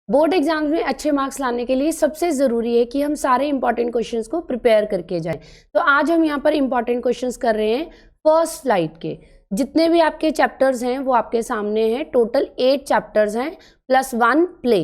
Board exams में अच्छे marks लाने के लिए सबसे ज़रूरी है कि हम सारे इंपॉर्टेंट क्वेश्चंस को प्रिपेयर करके जाएं। तो आज हम यहाँ पर इंपॉर्टेंट क्वेश्चंस कर रहे हैं फर्स्ट स्लाइड के। जितने भी आपके चैप्टर्स हैं वो आपके सामने हैं। टोटल 8 चैप्टर्स हैं प्लस 1 प्ले।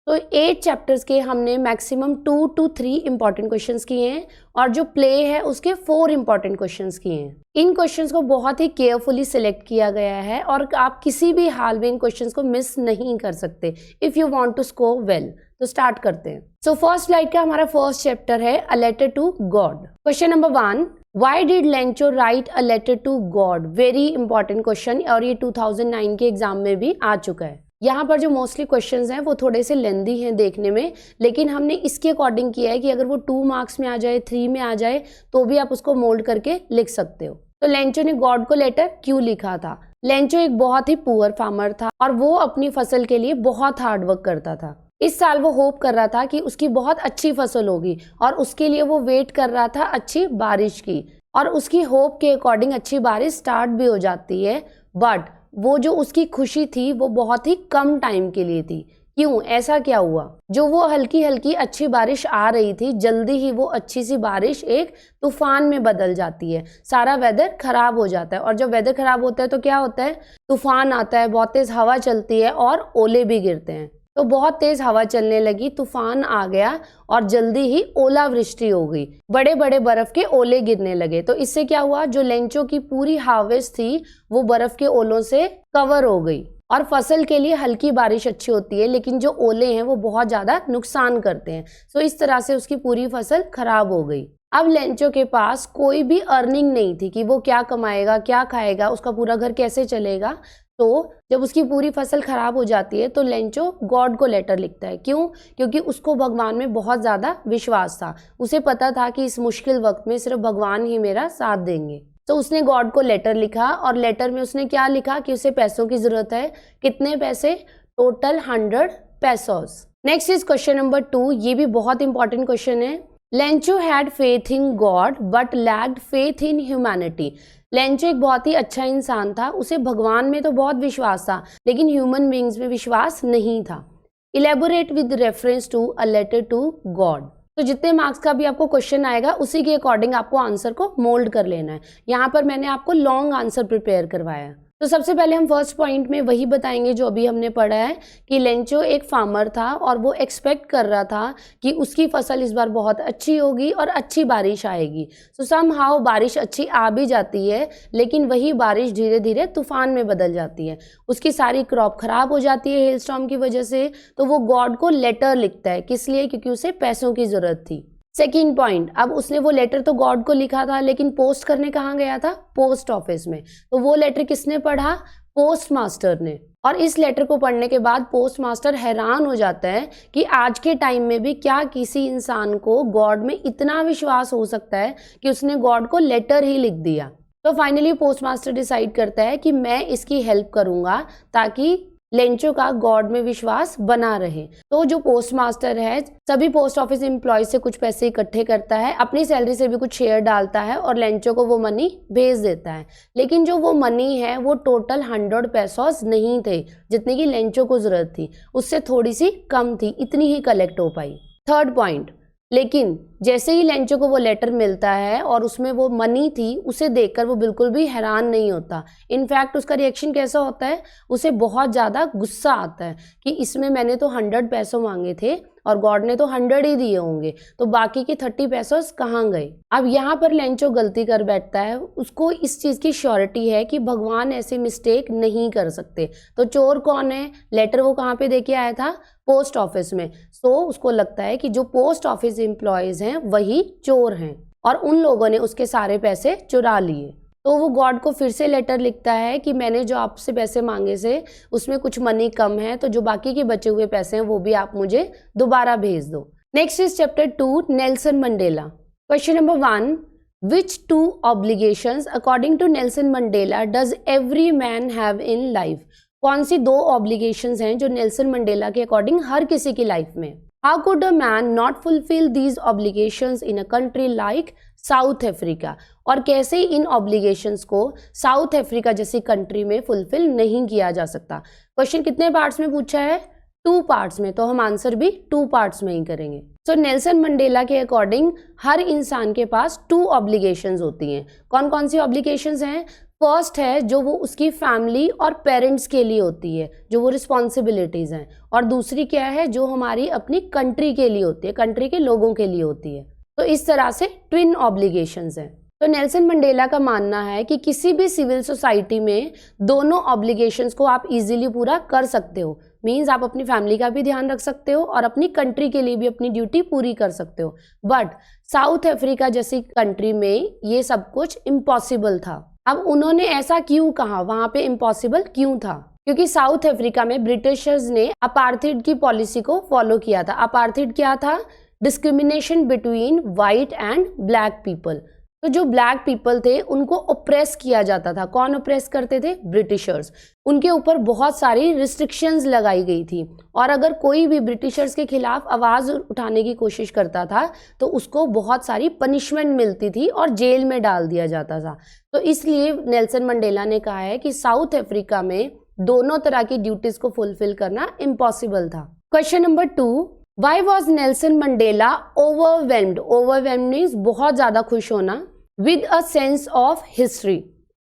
तो 8 चैप्टर्स के हमने मैक्सिमम 2 to 3 इंपॉर्टेंट क्वेश्चंस किए हैं और जो प्ले है उसके 4 इंपॉर्टेंट क्वेश्चंस किए हैं। इन क्वेश्चंस को बहुत ही केयरफुली सिलेक्ट किया गया है और आप किसी भी हाल में इन क्वेश्चंस को मिस नहीं कर सकते if you want to score well. तो स्टार्ट करते हैं। सो फर्स्ट स्लाइड का हमारा फर्स्ट चैप्टर है a letter to God. Question number 1, Why did Lencho write a letter to God? Very important question और ये 2009 के एग्जाम में भी आ चुका है। यहाँ पर जो मोस्टली क्वेश्चंस हैं वो थोड़े से लेंदी हैं देखने में, लेकिन हमने इसके अकॉर्डिंग किया है कि अगर वो 2 मार्क्स में आ जाए, 3 में आ जाए तो भी आप उसको मोल्ड करके लिख सकते हो। तो लेंचो ने गॉड को लेटर क्यों लिखा था? लेंचो एक बहुत ही पुअर फार्मर था और वो अपनी फसल के लिए बहुत हार्ड वर्क करता था। इस साल वो होप कर रहा था कि उसकी बहुत अच्छी फसल होगी और उसके लिए वो वेट कर रहा था अच्छी बारिश की, और उसकी होप के अकॉर्डिंग अच्छी बारिश स्टार्ट भी हो जाती है। बट वो जो उसकी खुशी थी वो बहुत ही कम टाइम के लिए थी। क्यों? ऐसा क्या हुआ? जो वो हल्की हल्की अच्छी बारिश आ रही थी, जल्दी ही वो अच्छी सी बारिश एक तूफान में बदल जाती है। सारा वेदर खराब हो जाता है और जब वेदर खराब होता है तो क्या होता है? तूफान आता है, बहुत तेज हवा चलती है और ओले भी गिरते हैं। तो बहुत तेज हवा चलने लगी, तूफान आ गया और जल्दी ही ओलावृष्टि हो गई, बड़े बड़े बर्फ के ओले गिरने लगे। तो इससे क्या हुआ? जो लेंचो की पूरी हार्वेस्ट थी वो बर्फ के ओलों से कवर हो गई। और फसल के लिए हल्की बारिश अच्छी होती है, लेकिन जो ओले हैं वो बहुत ज़्यादा नुकसान करते हैं। सो इस तरह से उसकी पूरी फसल खराब हो गई। अब लेंचो के पास कोई भी अर्निंग नहीं थी कि वो क्या कमाएगा, क्या खाएगा, उसका पूरा घर कैसे चलेगा। तो जब उसकी पूरी फसल खराब हो जाती है तो लेंचो गॉड को लेटर लिखता है। क्यों? क्योंकि उसको भगवान में बहुत ज़्यादा विश्वास था। उसे पता था कि इस मुश्किल वक्त में सिर्फ भगवान ही मेरा साथ देंगे। तो उसने गॉड को लेटर लिखा और लेटर में उसने क्या लिखा कि उसे पैसों की ज़रूरत है। कितने पैसे? Total 100 pesos. Next is question number 2। ये भी बहुत इंपॉर्टेंट क्वेश्चन है। Lencho had faith in God but lacked faith in humanity. Lencho एक बहुत ही अच्छा इंसान था, उसे भगवान में तो बहुत विश्वास था लेकिन ह्यूमन बींग्स में विश्वास नहीं था। Elaborate with reference to a letter to God. तो जितने मार्क्स का भी आपको क्वेश्चन आएगा उसी के अकॉर्डिंग आपको आंसर को मोल्ड कर लेना है। यहाँ पर मैंने आपको लॉन्ग आंसर प्रिपेयर करवाया है। तो सबसे पहले हम फर्स्ट पॉइंट में वही बताएंगे जो अभी हमने पढ़ा है कि लेंचो एक फार्मर था और वो एक्सपेक्ट कर रहा था कि उसकी फसल इस बार बहुत अच्छी होगी और अच्छी बारिश आएगी। सो समहाउ बारिश अच्छी आ भी जाती है, लेकिन वही बारिश धीरे धीरे तूफान में बदल जाती है। उसकी सारी क्रॉप खराब हो जाती है हेलस्टॉर्म की वजह से। तो वो गॉड को लेटर लिखता है। किस लिए? क्योंकि उसे पैसों की ज़रूरत थी। सेकेंड पॉइंट, अब उसने वो लेटर तो गॉड को लिखा था लेकिन पोस्ट करने कहाँ गया था? पोस्ट ऑफिस में। तो वो लेटर किसने पढ़ा? पोस्ट मास्टर ने। और इस लेटर को पढ़ने के बाद पोस्ट मास्टर हैरान हो जाता है कि आज के टाइम में भी क्या किसी इंसान को गॉड में इतना विश्वास हो सकता है कि उसने गॉड को लेटर ही लिख दिया। तो फाइनली पोस्ट मास्टर डिसाइड करता है कि मैं इसकी हेल्प करूँगा ताकि लेंचो का गॉड में विश्वास बना रहे। तो जो पोस्ट मास्टर है सभी पोस्ट ऑफिस एम्प्लॉय से कुछ पैसे इकट्ठे करता है, अपनी सैलरी से भी कुछ शेयर डालता है और लेंचो को वो मनी भेज देता है। लेकिन जो वो मनी है वो टोटल 100 पेसोस नहीं थे जितनी की लेंचो को जरूरत थी, उससे थोड़ी सी कम थी, इतनी ही कलेक्ट हो पाई। थर्ड पॉइंट, लेकिन जैसे ही लेंचो को वो लेटर मिलता है और उसमें वो मनी थी, उसे देखकर वो बिल्कुल भी हैरान नहीं होता। इनफैक्ट उसका रिएक्शन कैसा होता है? उसे बहुत ज़्यादा गुस्सा आता है कि इसमें मैंने तो 100 पैसों मांगे थे और गॉड ने तो 100 ही दिए होंगे, तो बाकी के 30 पेसोस कहाँ गए? अब यहाँ पर लेंचो गलती कर बैठता है। उसको इस चीज़ की श्योरिटी है कि भगवान ऐसे मिस्टेक नहीं कर सकते। तो चोर कौन है? लेटर वो कहाँ पे देके आया था? पोस्ट ऑफिस में। सो उसको लगता है कि जो पोस्ट ऑफिस एम्प्लॉयज़ हैं वही चोर हैं और उन लोगों ने उसके सारे पैसे चुरा लिए। तो वो गॉड को फिर से लेटर लिखता है कि मैंने जो आपसे पैसे मांगे से उसमें कुछ मनी कम है, तो जो बाकी के बचे हुए पैसे हैं वो भी आप मुझे दोबारा भेज दो। Next is chapter 2 Nelson Mandela. Question number 1, which 2 obligations according to Nelson Mandela does every man have in life? कौन सी 2 ऑब्लिगेशंस हैं जो नेल्सन मंडेला के अकॉर्डिंग हर किसी की लाइफ में? How could a man not fulfil these obligations in a country like South Africa? और कैसे इन ऑब्लिगेशंस को साउथ अफ्रीका जैसी कंट्री में फुलफिल नहीं किया जा सकता? क्वेश्चन कितने पार्ट्स में पूछा है? 2 पार्ट्स में, तो हम आंसर भी 2 पार्ट्स में ही करेंगे। सो नेल्सन मंडेला के अकॉर्डिंग हर इंसान के पास 2 ऑब्लिगेशंस होती हैं। कौन कौन सी ऑब्लिगेशंस हैं? फर्स्ट है जो वो उसकी फैमिली और पेरेंट्स के लिए होती है, जो वो रिस्पॉन्सिबिलिटीज़ हैं, और दूसरी क्या है, जो हमारी अपनी कंट्री के लिए होती है, कंट्री के लोगों के लिए होती है। तो इस तरह से ट्विन ऑब्लिगेशंस हैं। तो नेल्सन मंडेला का मानना है कि किसी भी सिविल सोसाइटी में दोनों ऑब्लिगेशंस को आप इजीली पूरा कर सकते हो। मीन्स आप अपनी फैमिली का भी ध्यान रख सकते हो और अपनी कंट्री के लिए भी अपनी ड्यूटी पूरी कर सकते हो। बट साउथ अफ्रीका जैसी कंट्री में ये सब कुछ इम्पॉसिबल था। अब उन्होंने ऐसा क्यों कहा, वहां पे इम्पॉसिबल क्यों था? क्योंकि साउथ अफ्रीका में ब्रिटिशर्स ने अपार्थाइड की पॉलिसी को फॉलो किया था। अपार्थाइड क्या था? Discrimination between white and black people. तो जो ब्लैक पीपल थे उनको ओप्रेस किया जाता था। कौन ओप्रेस करते थे? ब्रिटिशर्स। उनके ऊपर बहुत सारी रिस्ट्रिक्शंस लगाई गई थी, और अगर कोई भी ब्रिटिशर्स के खिलाफ आवाज़ उठाने की कोशिश करता था तो उसको बहुत सारी पनिशमेंट मिलती थी और जेल में डाल दिया जाता था। तो इसलिए नेल्सन मंडेला ने कहा है कि साउथ अफ्रीका में दोनों तरह की ड्यूटीज को फुलफिल करना इम्पॉसिबल था। Question number 2, Why was Nelson Mandela overwhelmed? Overwhelmed means बहुत ज़्यादा खुश होना। With a sense of history.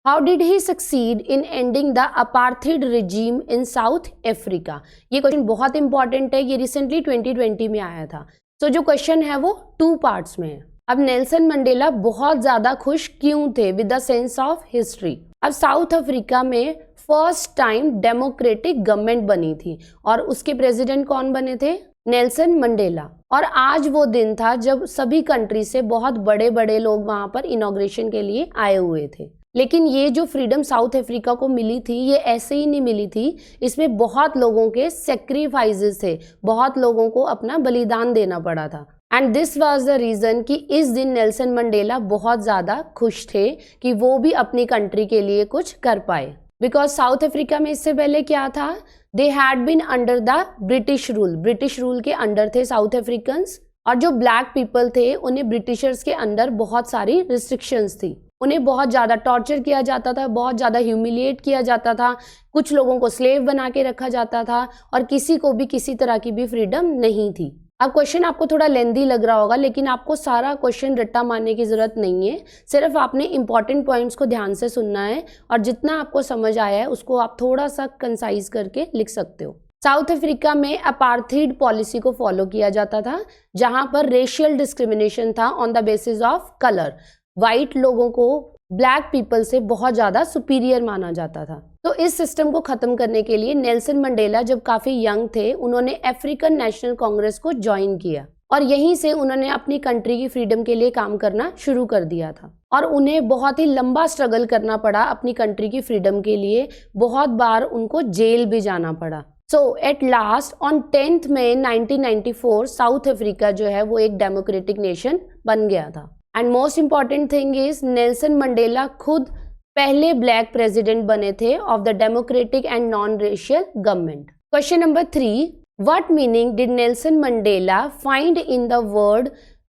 How did he succeed in ending the apartheid regime in South Africa? ये क्वेश्चन बहुत इंपॉर्टेंट है, ये रिसेंटली 2020 में आया था। तो जो क्वेश्चन है वो 2 पार्ट्स में है। अब नेल्सन मंडेला बहुत ज़्यादा खुश क्यों थे? With the sense of history. अब साउथ अफ्रीका में फर्स्ट टाइम डेमोक्रेटिक गवर्नमेंट बनी थी और उसके प्रेसिडेंट कौन बने थे? Nelson Mandela. और आज वो दिन था जब सभी कंट्री से बहुत बड़े बड़े लोग वहां पर इनॉग्रेशन के लिए आए हुए थे। लेकिन ये जो फ्रीडम साउथ अफ्रीका को मिली थी ये ऐसे ही नहीं मिली थी, इसमें बहुत लोगों के सेक्रीफाइसेस थे, बहुत लोगों को अपना बलिदान देना पड़ा था। And this was the reason कि इस दिन नेल्सन मंडेला बहुत ज़्यादा खुश थे कि वो भी अपनी कंट्री के लिए कुछ कर पाए। बिकॉज साउथ अफ्रीका में इससे पहले क्या था? They had been under the British rule. British rule के अंडर थे साउथ अफ्रीकन्स, और जो ब्लैक पीपल थे उन्हें ब्रिटिशर्स के अंडर बहुत सारी रिस्ट्रिक्शंस थी। उन्हें बहुत ज़्यादा टॉर्चर किया जाता था, बहुत ज़्यादा ह्यूमिलिएट किया जाता था, कुछ लोगों को स्लेव बना के रखा जाता था, और किसी को भी किसी तरह की भी फ्रीडम नहीं थी। अब क्वेश्चन आपको थोड़ा लेंदी लग रहा होगा, लेकिन आपको सारा क्वेश्चन रट्टा मारने की ज़रूरत नहीं है। सिर्फ आपने इंपॉर्टेंट पॉइंट्स को ध्यान से सुनना है, और जितना आपको समझ आया है उसको आप थोड़ा सा कंसाइज करके लिख सकते हो। साउथ अफ्रीका में अपार्थाइड पॉलिसी को फॉलो किया जाता था, जहां पर रेशियल डिस्क्रिमिनेशन था on the basis of colour. White लोगों को ब्लैक पीपल से बहुत ज़्यादा सुपीरियर माना जाता था। तो इस सिस्टम को ख़त्म करने के लिए नेल्सन मंडेला जब काफ़ी यंग थे उन्होंने अफ्रीकन नेशनल कांग्रेस को ज्वाइन किया, और यहीं से उन्होंने अपनी कंट्री की फ्रीडम के लिए काम करना शुरू कर दिया था। और उन्हें बहुत ही लंबा स्ट्रगल करना पड़ा अपनी कंट्री की फ्रीडम के लिए, बहुत बार उनको जेल भी जाना पड़ा। सो एट लास्ट ऑन 10 मई 1994 साउथ अफ्रीका जो है वो एक डेमोक्रेटिक नेशन बन गया था। And most important thing is Nelson Mandela खुद पहले ब्लैक प्रेसिडेंट बने थे of the democratic and non racial government. Question number 3, what meaning did Nelson Mandela find in the word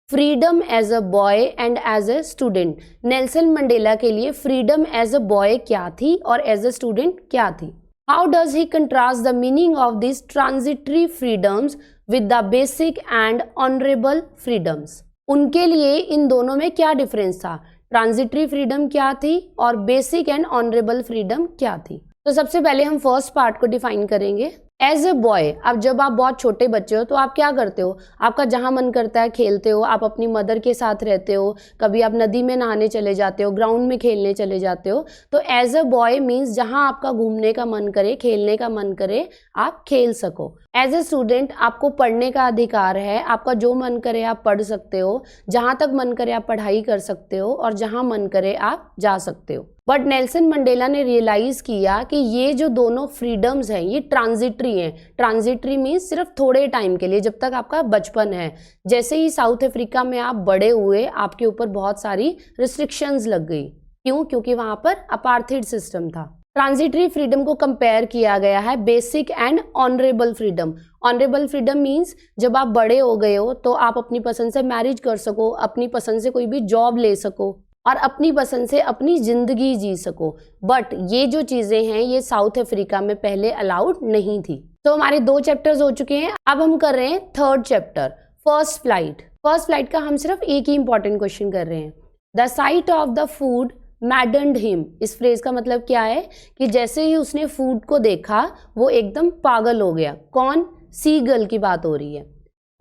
freedom as a boy and as a student? Nelson Mandela के लिए freedom as a boy क्या थी और as a student क्या थी? How does he contrast the meaning of this transitory freedoms with the basic and honourable freedoms? उनके लिए इन दोनों में क्या डिफरेंस था? ट्रांजिटरी फ्रीडम क्या थी और बेसिक एंड ऑनरेबल फ्रीडम क्या थी? तो सबसे पहले हम फर्स्ट पार्ट को डिफाइन करेंगे। एज ए बॉय, अब जब आप बहुत छोटे बच्चे हो तो आप क्या करते हो? आपका जहाँ मन करता है खेलते हो, आप अपनी मदर के साथ रहते हो, कभी आप नदी में नहाने चले जाते हो, ग्राउंड में खेलने चले जाते हो। तो एज अ बॉय मीन्स जहाँ आपका घूमने का मन करे, खेलने का मन करे, आप खेल सको। एज ए स्टूडेंट आपको पढ़ने का अधिकार है, आपका जो मन करे आप पढ़ सकते हो, जहाँ तक मन करे आप पढ़ाई कर सकते हो, और जहाँ मन करे आप जा सकते हो। बट नेल्सन मंडेला ने रियलाइज़ किया कि ये जो दोनों फ्रीडम्स हैं ये ट्रांजिटरी हैं। ट्रांजिटरी मीन्स सिर्फ थोड़े टाइम के लिए, जब तक आपका बचपन है। जैसे ही साउथ अफ्रीका में आप बड़े हुए, आपके ऊपर बहुत सारी रिस्ट्रिक्शंस लग गई। क्यों? क्योंकि वहाँ पर अपार्थाइड सिस्टम था। ट्रांजिटरी फ्रीडम को कंपेयर किया गया है basic and honourable freedom. Honourable freedom means जब आप बड़े हो गए हो तो आप अपनी पसंद से मैरिज कर सको, अपनी पसंद से कोई भी जॉब ले सको, और अपनी पसंद से अपनी ज़िंदगी जी सको। बट ये जो चीज़ें हैं ये साउथ अफ्रीका में पहले अलाउड नहीं थी। तो हमारे 2 चैप्टर्स हो चुके हैं। अब हम कर रहे हैं third chapter, first flight. First flight का हम सिर्फ एक ही इंपॉर्टेंट क्वेश्चन कर रहे हैं। The site of the food मैडन्ड him. इस फ्रेज का मतलब क्या है कि जैसे ही उसने फूड को देखा वो एकदम पागल हो गया। कौन? सीगल की बात हो रही है।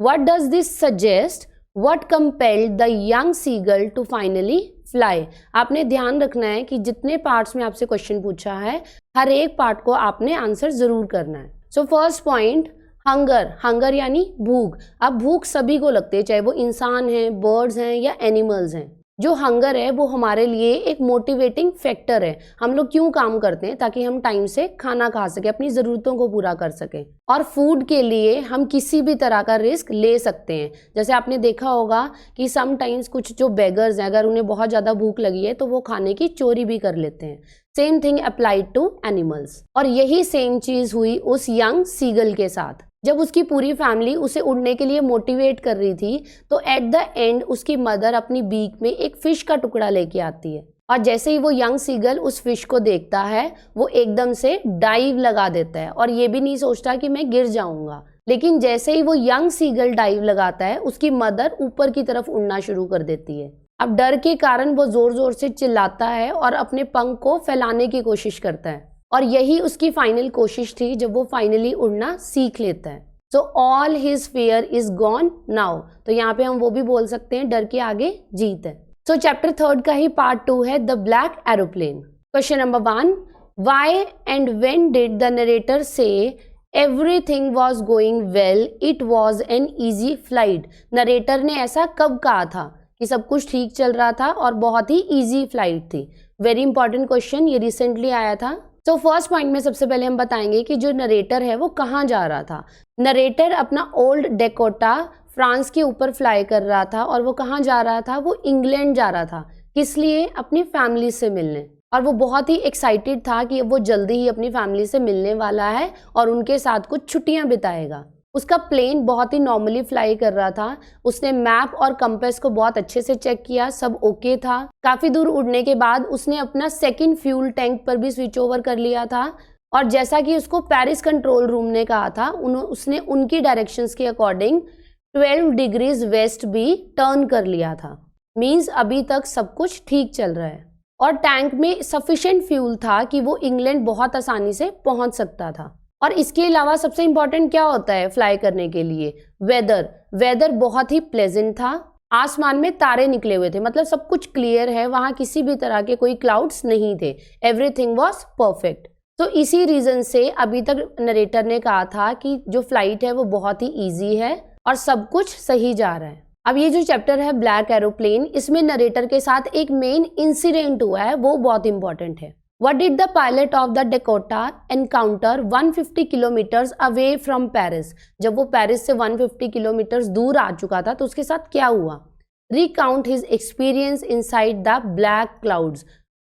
What does this suggest? What compelled the young seagull to finally fly. आपने ध्यान रखना है कि जितने पार्ट्स में आपसे क्वेश्चन पूछा है हर एक पार्ट को आपने आंसर जरूर करना है। So first point, hunger. Hunger यानी भूख। अब भूख सभी को लगती है, चाहे वो इंसान हैं, बर्ड्स हैं या एनिमल्स हैं। जो हंगर है वो हमारे लिए एक मोटिवेटिंग फैक्टर है। हम लोग क्यों काम करते हैं? ताकि हम टाइम से खाना खा सके, अपनी ज़रूरतों को पूरा कर सकें। और फूड के लिए हम किसी भी तरह का रिस्क ले सकते हैं। जैसे आपने देखा होगा कि समटाइम्स कुछ जो बेगर्स हैं, अगर उन्हें बहुत ज़्यादा भूख लगी है तो वो खाने की चोरी भी कर लेते हैं। Same thing applied to animals. और यही सेम चीज़ हुई उस यंग सीगल के साथ। जब उसकी पूरी फैमिली उसे उड़ने के लिए मोटिवेट कर रही थी तो एट द एंड उसकी मदर अपनी बीक में एक फिश का टुकड़ा लेके आती है। और जैसे ही वो यंग सीगल उस फिश को देखता है वो एकदम से डाइव लगा देता है और ये भी नहीं सोचता कि मैं गिर जाऊंगा। लेकिन जैसे ही वो यंग सीगल डाइव लगाता है उसकी मदर ऊपर की तरफ उड़ना शुरू कर देती है। अब डर के कारण वो जोर जोर से चिल्लाता है और अपने पंख को फैलाने की कोशिश करता है। और यही उसकी फाइनल कोशिश थी जब वो फाइनली उड़ना सीख लेता है। So all his fear is gone now. तो यहाँ पे हम वो भी बोल सकते हैं डर के आगे जीत है। सो चैप्टर थर्ड का ही पार्ट 2 है the black aeroplane. Question number 1, why and when did the narrator say everything was going well, it was an easy flight. Narrator ने ऐसा कब कहा था कि सब कुछ ठीक चल रहा था और बहुत ही ईजी फ्लाइट थी? वेरी इंपॉर्टेंट क्वेश्चन, ये रिसेंटली आया था। तो फर्स्ट पॉइंट में सबसे पहले हम बताएंगे कि जो नरेटर है वो कहाँ जा रहा था। नरेटर अपना ओल्ड डेकोटा फ्रांस के ऊपर फ्लाई कर रहा था और वो कहाँ जा रहा था? वो इंग्लैंड जा रहा था। किस लिए? अपनी फैमिली से मिलने। और वो बहुत ही एक्साइटेड था कि वो जल्दी ही अपनी फैमिली से मिलने वाला है और उनके साथ कुछ छुट्टियां बिताएगा। उसका प्लेन बहुत ही नॉर्मली फ्लाई कर रहा था। उसने मैप और कंपास को बहुत अच्छे से चेक किया, सब ओके था। काफ़ी दूर उड़ने के बाद उसने अपना सेकंड फ्यूल टैंक पर भी स्विच ओवर कर लिया था। और जैसा कि उसको पेरिस कंट्रोल रूम ने कहा था, उसने उनकी डायरेक्शंस के अकॉर्डिंग 12 डिग्रीज वेस्ट भी टर्न कर लिया था। मीन्स अभी तक सब कुछ ठीक चल रहा है और टैंक में सफिशिएंट फ्यूल था कि वो इंग्लैंड बहुत आसानी से पहुंच सकता था। और इसके अलावा सबसे इंपॉर्टेंट क्या होता है फ्लाई करने के लिए? वेदर। वेदर बहुत ही प्लेजेंट था। आसमान में तारे निकले हुए थे, मतलब सब कुछ क्लियर है, वहां किसी भी तरह के कोई क्लाउड्स नहीं थे। Everything was perfect. तो इसी रीजन से अभी तक नरेटर ने कहा था कि जो फ्लाइट है वो बहुत ही ईजी है और सब कुछ सही जा रहा है। अब ये जो चैप्टर है ब्लैक एरोप्लेन, इसमें नरेटर के साथ एक मेन इंसिडेंट हुआ है, वो बहुत इंपॉर्टेंट है। What did the pilot of the Dakota encounter 150 kilometres away from Paris? जब वो पेरिस से 150 किलोमीटर्स दूर आ चुका था तो उसके साथ क्या हुआ? Recount his experience inside the black clouds.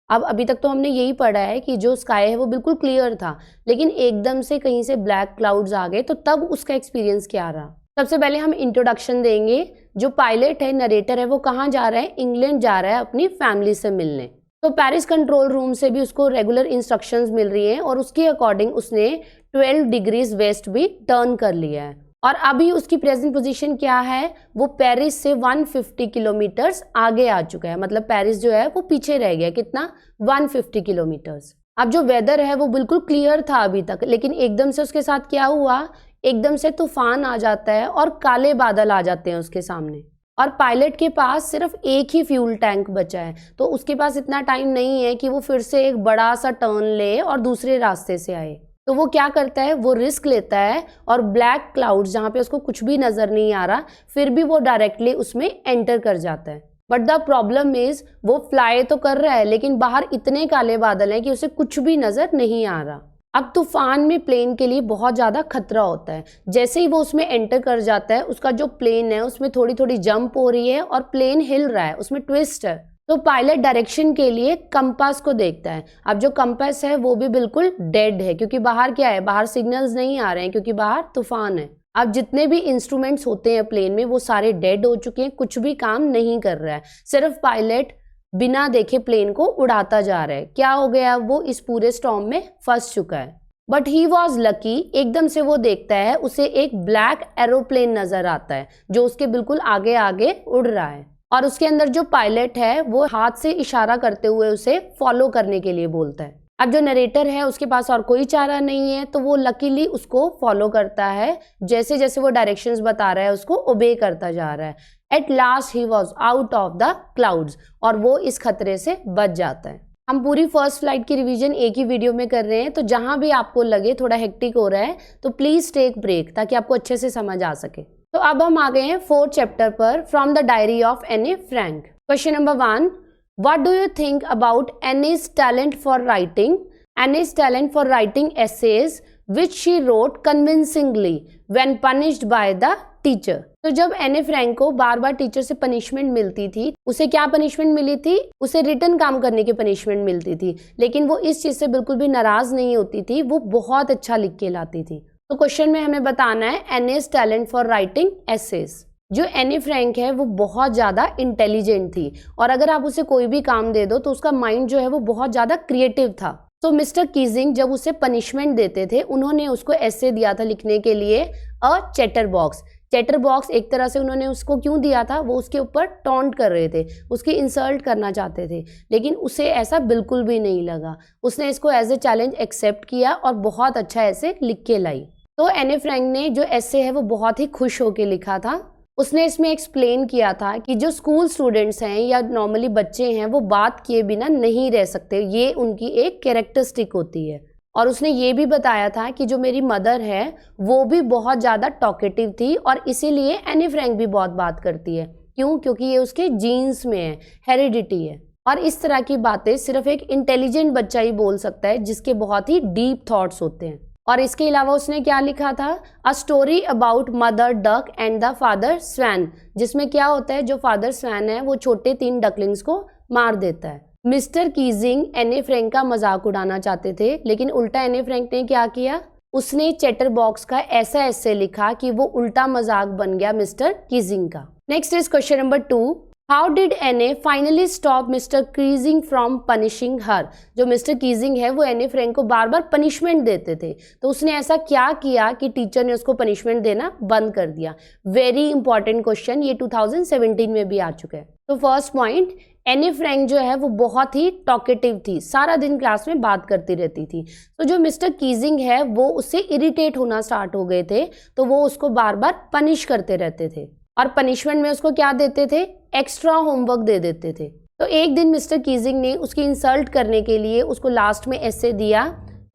अब अभी तक तो हमने यही पढ़ा है कि जो स्काई है वो बिल्कुल क्लियर था, लेकिन एकदम से कहीं से ब्लैक क्लाउड्स आ गए, तो तब उसका एक्सपीरियंस क्या रहा? सबसे पहले हम इंट्रोडक्शन देंगे। जो पायलट है, नरेटर है, वो कहाँ जा रहा है? इंग्लैंड जा रहा है अपनी फैमिली से मिलने। तो पेरिस कंट्रोल रूम से भी उसको रेगुलर इंस्ट्रक्शंस मिल रही हैं और उसके अकॉर्डिंग उसने 12 डिग्रीज वेस्ट भी टर्न कर लिया है। और अभी उसकी प्रेजेंट पोजीशन क्या है? वो पेरिस से 150 किलोमीटर्स आगे आ चुका है। मतलब पेरिस जो है वो पीछे रह गया। कितना? 150 किलोमीटर्स। अब जो वेदर है वो बिल्कुल क्लियर था अभी तक, लेकिन एकदम से उसके साथ क्या हुआ? एकदम से तूफान आ जाता है और काले बादल आ जाते हैं उसके सामने। और पायलट के पास सिर्फ एक ही फ्यूल टैंक बचा है, तो उसके पास इतना टाइम नहीं है कि वो फिर से एक बड़ा सा टर्न ले और दूसरे रास्ते से आए। तो वो क्या करता है? वो रिस्क लेता है और ब्लैक क्लाउड्स जहाँ पे उसको कुछ भी नज़र नहीं आ रहा, फिर भी वो डायरेक्टली उसमें एंटर कर जाता है। बट द प्रॉब्लम इज वो फ्लाई तो कर रहा है लेकिन बाहर इतने काले बादल हैं कि उसे कुछ भी नज़र नहीं आ रहा। अब तूफान में प्लेन के लिए बहुत ज़्यादा खतरा होता है। जैसे ही वो उसमें एंटर कर जाता है, उसका जो प्लेन है उसमें थोड़ी थोड़ी जंप हो रही है और प्लेन हिल रहा है, उसमें ट्विस्ट है। तो पायलट डायरेक्शन के लिए कंपास को देखता है। अब जो कंपास है वो भी बिल्कुल डेड है, क्योंकि बाहर क्या है? बाहर सिग्नल्स नहीं आ रहे हैं, क्योंकि बाहर तूफान है। अब जितने भी इंस्ट्रूमेंट्स होते हैं प्लेन में वो सारे डेड हो चुके हैं, कुछ भी काम नहीं कर रहा है। सिर्फ पायलट बिना देखे प्लेन को उड़ाता जा रहा है। क्या हो गया? वो इस पूरे स्टॉर्म में फंस चुका है। बट ही वॉज लकी, एकदम से वो देखता है उसे एक ब्लैक एरोप्लेन नजर आता है जो उसके बिल्कुल आगे आगे उड़ रहा है, और उसके अंदर जो पायलट है वो हाथ से इशारा करते हुए उसे फॉलो करने के लिए बोलता है। अब जो नरेटर है उसके पास और कोई चारा नहीं है, तो वो लकीली उसको फॉलो करता है, जैसे जैसे वो डायरेक्शंस बता रहा है उसको ओबे करता जा रहा है। At last he was out of the clouds, और वो इस खतरे से बच जाता है। हम पूरी फर्स्ट फ्लाइट की रिवीजन एक ही वीडियो में कर रहे हैं, तो जहां भी आपको लगे थोड़ा हेक्टिक हो रहा है तो प्लीज टेक ब्रेक, ताकि आपको अच्छे से समझ आ सके। तो अब हम आ गए हैं 4th चैप्टर पर, from the diary of Anne Frank. Question number 1, what do you think about Anne's talent for writing? Anne's talent for writing essays which she wrote convincingly when punished by the teacher। तो जब एने Frank को बार बार teacher से punishment मिलती थी, उसे क्या punishment मिली थी? उसे रिटर्न काम करने की पनिशमेंट मिलती थी, लेकिन वो इस चीज से बिल्कुल भी नाराज नहीं होती थी, वो बहुत अच्छा लिख के लाती थी। तो क्वेश्चन में हमें बताना है एनेज टैलेंट फॉर राइटिंग एसेज। जो एने फ्रैंक है वो बहुत ज्यादा इंटेलिजेंट थी, और अगर आप उसे कोई भी काम दे दो तो उसका माइंड जो है वो बहुत ज्यादा क्रिएटिव था। तो मिस्टर कीजिंग जब उसे पनिशमेंट देते थे, उन्होंने उसको ऐसे दिया था लिखने के लिए अ चैटर बॉक्स। चैटर बॉक्स एक तरह से उन्होंने उसको क्यों दिया था? वो उसके ऊपर टॉन्ट कर रहे थे, उसकी इंसल्ट करना चाहते थे, लेकिन उसे ऐसा बिल्कुल भी नहीं लगा। उसने इसको एज ए चैलेंज एक्सेप्ट किया और बहुत अच्छा ऐसे लिख के लाई। तो एने फ्रैंक ने जो ऐसे है वो बहुत ही खुश होकर लिखा था। उसने इसमें एक्सप्लेन किया था कि जो स्कूल स्टूडेंट्स हैं या नॉर्मली बच्चे हैं वो बात किए बिना नहीं रह सकते, ये उनकी एक कैरेक्टरिस्टिक होती है। और उसने ये भी बताया था कि जो मेरी मदर है वो भी बहुत ज़्यादा टॉकेटिव थी, और इसीलिए एनी फ्रैंक भी बहुत बात करती है। क्यों? क्योंकि ये उसके जीन्स में है, हेरिडिटी है। और इस तरह की बातें सिर्फ एक इंटेलिजेंट बच्चा ही बोल सकता है, जिसके बहुत ही डीप थॉट्स होते हैं। और इसके अलावा उसने क्या लिखा था? A story about mother duck and the father swan, जिसमें क्या होता है, जो फादर स्वैन है वो छोटे 3 डकलिंग्स को मार देता है। मिस्टर कीजिंग एने फ्रैंक का मजाक उड़ाना चाहते थे, लेकिन उल्टा एने फ्रैंक ने क्या किया? उसने चैटर बॉक्स का ऐसा ऐसे लिखा कि वो उल्टा मजाक बन गया मिस्टर कीजिंग का। Next is question number 2, how did Anne finally stop mister Keesing from punishing her? जो मिस्टर कीजिंग है वो एने फ्रैंक को बार बार पनिशमेंट देते थे, तो उसने ऐसा क्या किया कि टीचर ने उसको पनिशमेंट देना बंद कर दिया? वेरी इंपॉर्टेंट क्वेश्चन, ये 2017 में भी आ चुका है। तो फर्स्ट पॉइंट, एने फ्रैंक जो है वो बहुत ही टॉकेटिव थी, सारा दिन क्लास में बात करती रहती थी। तो जो मिस्टर कीजिंग है वो उससे इरिटेट होना स्टार्ट हो गए थे, तो वो उसको बार बार पनिश करते रहते थे, और पनिशमेंट में उसको क्या देते थे? एक्स्ट्रा होमवर्क दे देते थे। तो एक दिन मिस्टर कीजिंग ने उसकी इंसल्ट करने के लिए उसको लास्ट में ऐसे दिया,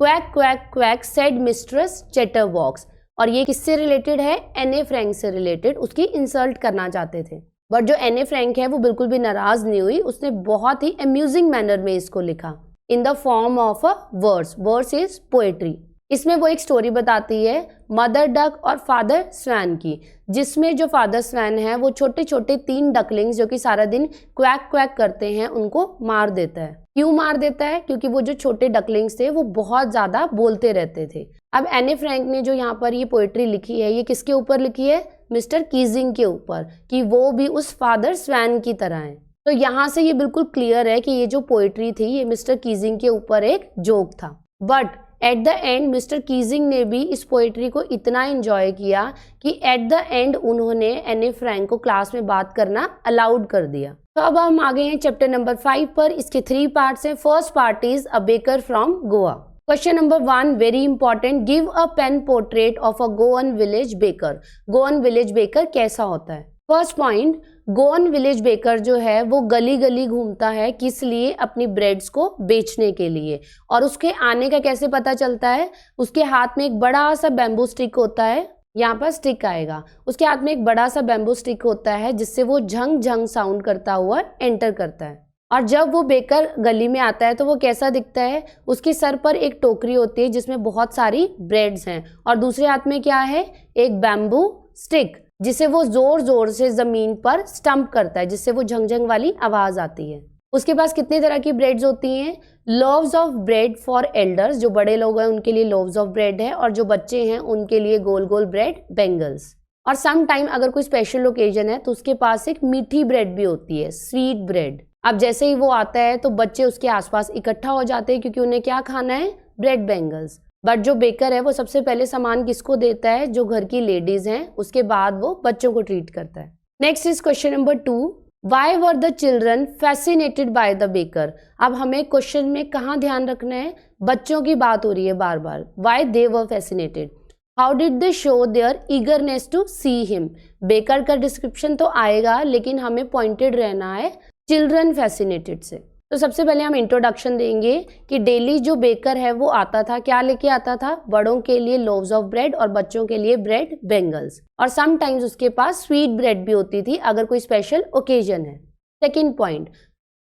quack quack quack said mistress chatter box. और ये किससे रिलेटेड है? एने फ्रैंक से रिलेटेड, उसकी इंसल्ट करना चाहते थे। बट जो एने फ्रैंक है वो बिल्कुल भी नाराज नहीं हुई, उसने बहुत ही अम्यूजिंग मैनर में इसको लिखा in the form of a verse. Verse is poetry. इसमें वो एक स्टोरी बताती है मदर डक और फादर स्वैन की, जिसमें जो फादर स्वैन है वो छोटे छोटे 3 डकलिंग्स जो कि सारा दिन क्वैक क्वैक करते हैं उनको मार देता है। क्यों मार देता है? क्योंकि वो जो छोटे डकलिंग्स थे वो बहुत ज्यादा बोलते रहते थे। अब एने फ्रैंक ने जो यहाँ पर ये पोएट्री लिखी है, ये किसके ऊपर लिखी है? मिस्टर कीजिंग के ऊपर, कि वो भी उस फादर स्वैन की तरह है। तो यहाँ से ये बिल्कुल क्लियर है कि ये जो पोएट्री थी ये मिस्टर कीजिंग के ऊपर एक जोक था। But at the end mister Keesing ने भी इस पोएट्री को इतना एंजॉय किया कि एट द एंड उन्होंने एने फ्रैंक को क्लास में बात करना अलाउड कर दिया। तो अब हम आ गए हैं चैप्टर नंबर 5 पर। इसके 3 पार्ट्स हैं। First part is a baker from Goa. Question number 1 very important, give a pen portrait of a Goan village baker. Goan village baker कैसा होता है? First point, Goan village baker जो है वो गली गली घूमता है, किस लिए? अपनी ब्रेड्स को बेचने के लिए। और उसके आने का कैसे पता चलता है? उसके हाथ में एक बड़ा सा बैम्बू स्टिक होता है, यहाँ पर स्टिक आएगा, उसके हाथ में एक बड़ा सा बैम्बू स्टिक होता है जिससे वो झंग झंग साउंड करता हुआ एंटर करता है। और जब वो बेकर गली में आता है तो वो कैसा दिखता है? उसके सर पर एक टोकरी होती है जिसमें बहुत सारी ब्रेड्स हैं, और दूसरे हाथ में क्या है? एक बैम्बू स्टिक, जिसे वो जोर जोर से जमीन पर स्टंप करता है, जिससे वो झंझंग वाली आवाज आती है। उसके पास कितने तरह की ब्रेड्स होती हैं? Loaves of bread for elders, जो बड़े लोग हैं उनके लिए लोव्स ऑफ ब्रेड है, और जो बच्चे हैं उनके लिए गोल गोल ब्रेड बेंगल्स। और सम टाइम अगर कोई स्पेशल ओकेजन है तो उसके पास एक मीठी ब्रेड भी होती है, स्वीट ब्रेड। अब जैसे ही वो आता है तो बच्चे उसके आसपास इकट्ठा हो जाते हैं, क्योंकि उन्हें क्या खाना है? Bread bangles. बट जो बेकर है वो सबसे पहले सामान किसको देता है, जो घर की लेडीज हैं, उसके बाद वो बच्चों को ट्रीट करता है। Next is question number 2, why were the children fascinated by the baker. अब हमें क्वेश्चन में कहाँ ध्यान रखना है, बच्चों की बात हो रही है बार बार, why they were fascinated, how did they show their eagerness to see him. Baker का डिस्क्रिप्शन तो आएगा लेकिन हमें पॉइंटेड रहना है चिल्ड्रन फैसिनेटेड से। तो सबसे पहले हम इंट्रोडक्शन देंगे कि डेली जो बेकर है वो आता था, क्या लेके आता था, बड़ों के लिए लोव्स ऑफ ब्रेड और बच्चों के लिए ब्रेड बेंगल्स, और समटाइम्स उसके पास स्वीट ब्रेड भी होती थी अगर कोई स्पेशल ओकेजन है। सेकेंड पॉइंट,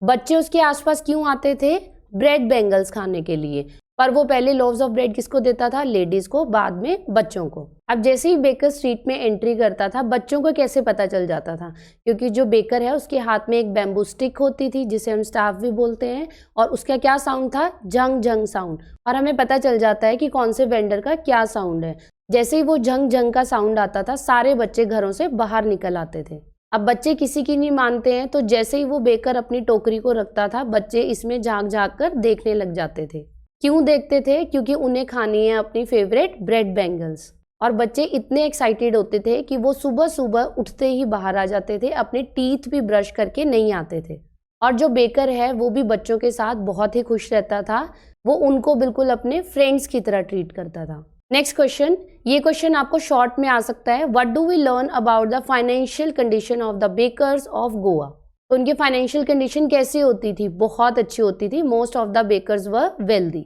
बच्चे उसके आसपास क्यों आते थे, ब्रेड बेंगल्स खाने के लिए, पर वो पहले लोव्स ऑफ ब्रेड किसको देता था, लेडीज को, बाद में बच्चों को। अब जैसे ही बेकर स्ट्रीट में एंट्री करता था, बच्चों को कैसे पता चल जाता था, क्योंकि जो बेकर है उसके हाथ में एक बैम्बू स्टिक होती थी जिसे हम स्टाफ भी बोलते हैं, और उसका क्या साउंड था, झंग झंग साउंड, और हमें पता चल जाता है कि कौन से वेंडर का क्या साउंड है। जैसे ही वो झंग झंग का साउंड आता था, सारे बच्चे घरों से बाहर निकल आते थे। अब बच्चे किसी की नहीं मानते हैं, तो जैसे ही वो बेकर अपनी टोकरी को रखता था, बच्चे इसमें झांक झांक कर देखने लग जाते थे। क्यों देखते थे, क्योंकि उन्हें खानी है अपनी फेवरेट ब्रेड बेंगल्स, और बच्चे इतने एक्साइटेड होते थे कि वो सुबह सुबह उठते ही बाहर आ जाते थे, अपने टीथ भी ब्रश करके नहीं आते थे। और जो बेकर है वो भी बच्चों के साथ बहुत ही खुश रहता था, वो उनको बिल्कुल अपने फ्रेंड्स की तरह ट्रीट करता था। नेक्स्ट क्वेश्चन, ये क्वेश्चन आपको शॉर्ट में आ सकता है, what do we learn about the financial condition of the bakers of Goa. तो उनकी फाइनेंशियल कंडीशन कैसी होती थी, बहुत अच्छी होती थी। Most of the bakers were wealthy.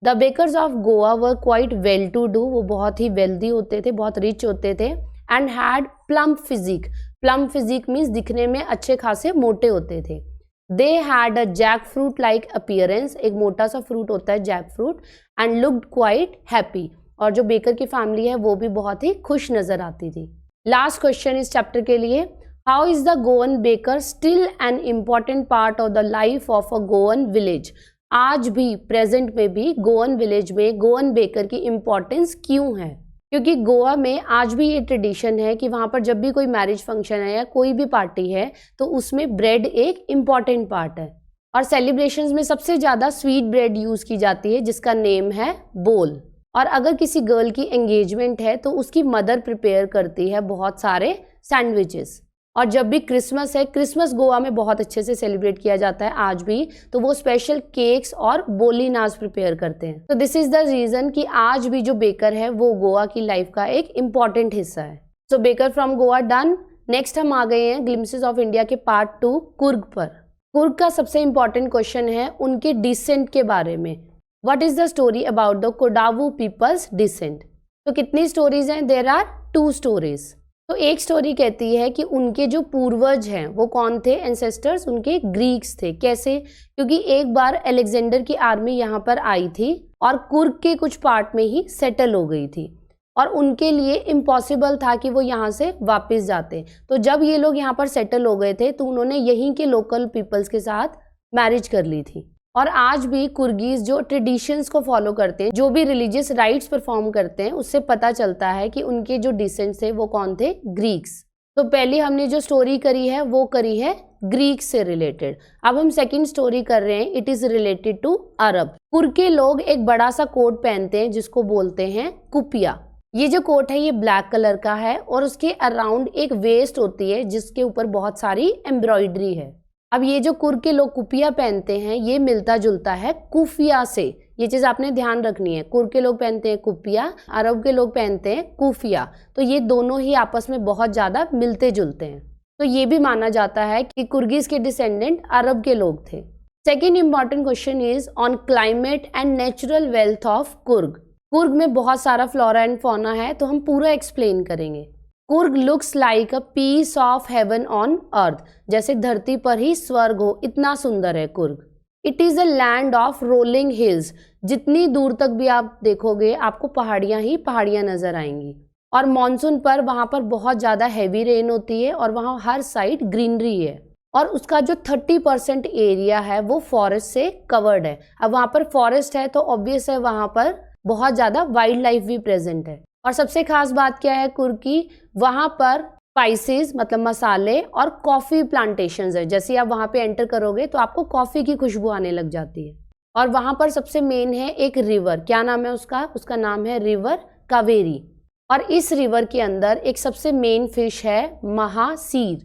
The bakers of Goa were quite well to do, वो बहुत ही वेल्दी होते थे, बहुत रिच होते थे, and had plump physique. Plump physique means दिखने में अच्छे खासे मोटे होते थे। They had a jackfruit like appearance, एक मोटा सा फ्रूट होता है jackfruit, and looked quite happy, और जो बेकर की फैमिली है वो भी बहुत ही खुश नजर आती थी। लास्ट क्वेश्चन इस चैप्टर के लिए, how is the Goan baker still an important part of the life of a Goan village. आज भी प्रेजेंट में भी गोवन विलेज में गोवन बेकर की इम्पोर्टेंस क्यों है, क्योंकि गोवा में आज भी ये ट्रेडिशन है कि वहाँ पर जब भी कोई मैरिज फंक्शन है या कोई भी पार्टी है तो उसमें ब्रेड एक इम्पॉर्टेंट पार्ट है, और सेलिब्रेशंस में सबसे ज़्यादा स्वीट ब्रेड यूज़ की जाती है जिसका नेम है बोल। और अगर किसी गर्ल की एंगेजमेंट है तो उसकी मदर प्रिपेयर करती है बहुत सारे सैंडविचेस। और जब भी क्रिसमस है, क्रिसमस गोवा में बहुत अच्छे से सेलिब्रेट किया जाता है आज भी, तो वो स्पेशल केक्स और बोलीनाज प्रिपेयर करते हैं। तो दिस इज द रीजन कि आज भी जो बेकर है वो गोवा की लाइफ का एक इम्पॉर्टेंट हिस्सा है। So baker from Goa done. Next हम आ गए हैं ग्लिम्पसेस ऑफ इंडिया के पार्ट 2 कुर्ग पर। कुर्ग का सबसे इम्पॉर्टेंट क्वेश्चन है उनके डिसेंट के बारे में। What is the story about the Kodava peoples descent. तो कितनी स्टोरीज हैं, देयर आर 2 स्टोरीज। तो एक स्टोरी कहती है कि उनके जो पूर्वज हैं वो कौन थे, एंसेस्टर्स उनके ग्रीक्स थे। कैसे, क्योंकि एक बार अलेक्जेंडर की आर्मी यहाँ पर आई थी और कुर्ग के कुछ पार्ट में ही सेटल हो गई थी, और उनके लिए इम्पॉसिबल था कि वो यहाँ से वापस जाते। तो जब ये लोग यहाँ पर सेटल हो गए थे तो उन्होंने यहीं के लोकल पीपल्स के साथ मैरिज कर ली थी। और आज भी कुर्गीज जो ट्रेडिशंस को फॉलो करते हैं, जो भी रिलीजियस राइट्स परफॉर्म करते हैं, उससे पता चलता है कि उनके जो डिसेंट्स थे वो कौन थे, ग्रीक्स। तो पहले हमने जो स्टोरी करी है वो करी है ग्रीक से रिलेटेड। अब हम सेकंड स्टोरी कर रहे हैं, इट इज रिलेटेड टू अरब। कुर्ग के लोग एक बड़ा सा कोट पहनते हैं जिसको बोलते हैं कुपिया। ये जो कोट है ये ब्लैक कलर का है और उसके अराउंड एक वेस्ट होती है जिसके ऊपर बहुत सारी एम्ब्रॉयडरी है। अब ये जो कुर्ग के लोग कुपिया पहनते हैं ये मिलता जुलता है कुफिया से, ये चीज़ आपने ध्यान रखनी है। कुर्ग के लोग पहनते हैं कुपिया, अरब के लोग पहनते हैं कुफिया, तो ये दोनों ही आपस में बहुत ज़्यादा मिलते जुलते हैं। तो ये भी माना जाता है कि कुर्गीज के डिसेंडेंट अरब के लोग थे। Second important question is on climate and natural wealth of Coorg. Coorg में बहुत सारा फ्लोरा एंड फौना है तो हम पूरा एक्सप्लेन करेंगे। Coorg looks like a piece of heaven on earth, जैसे धरती पर ही स्वर्ग हो, इतना सुंदर है Coorg. It is a land of rolling hills, जितनी दूर तक भी आप देखोगे आपको पहाड़ियाँ ही पहाड़ियाँ नजर आएंगी। और मॉनसून पर वहाँ पर बहुत ज़्यादा हैवी रेन होती है और वहाँ हर साइड ग्रीनरी है, और उसका जो 30% एरिया है वो फॉरेस्ट से कवर्ड है। अब वहाँ पर फॉरेस्ट है तो ऑब्वियस है वहाँ पर बहुत ज़्यादा वाइल्ड लाइफ भी प्रेजेंट है। और सबसे खास बात क्या है कुर्ग की, वहाँ पर स्पाइसेस मतलब मसाले और कॉफ़ी प्लांटेशंस है। जैसे आप वहाँ पे एंटर करोगे तो आपको कॉफ़ी की खुशबू आने लग जाती है। और वहाँ पर सबसे मेन है एक रिवर, क्या नाम है उसका? उसका नाम है रिवर कावेरी। और इस रिवर के अंदर एक सबसे मेन फिश है महासीर,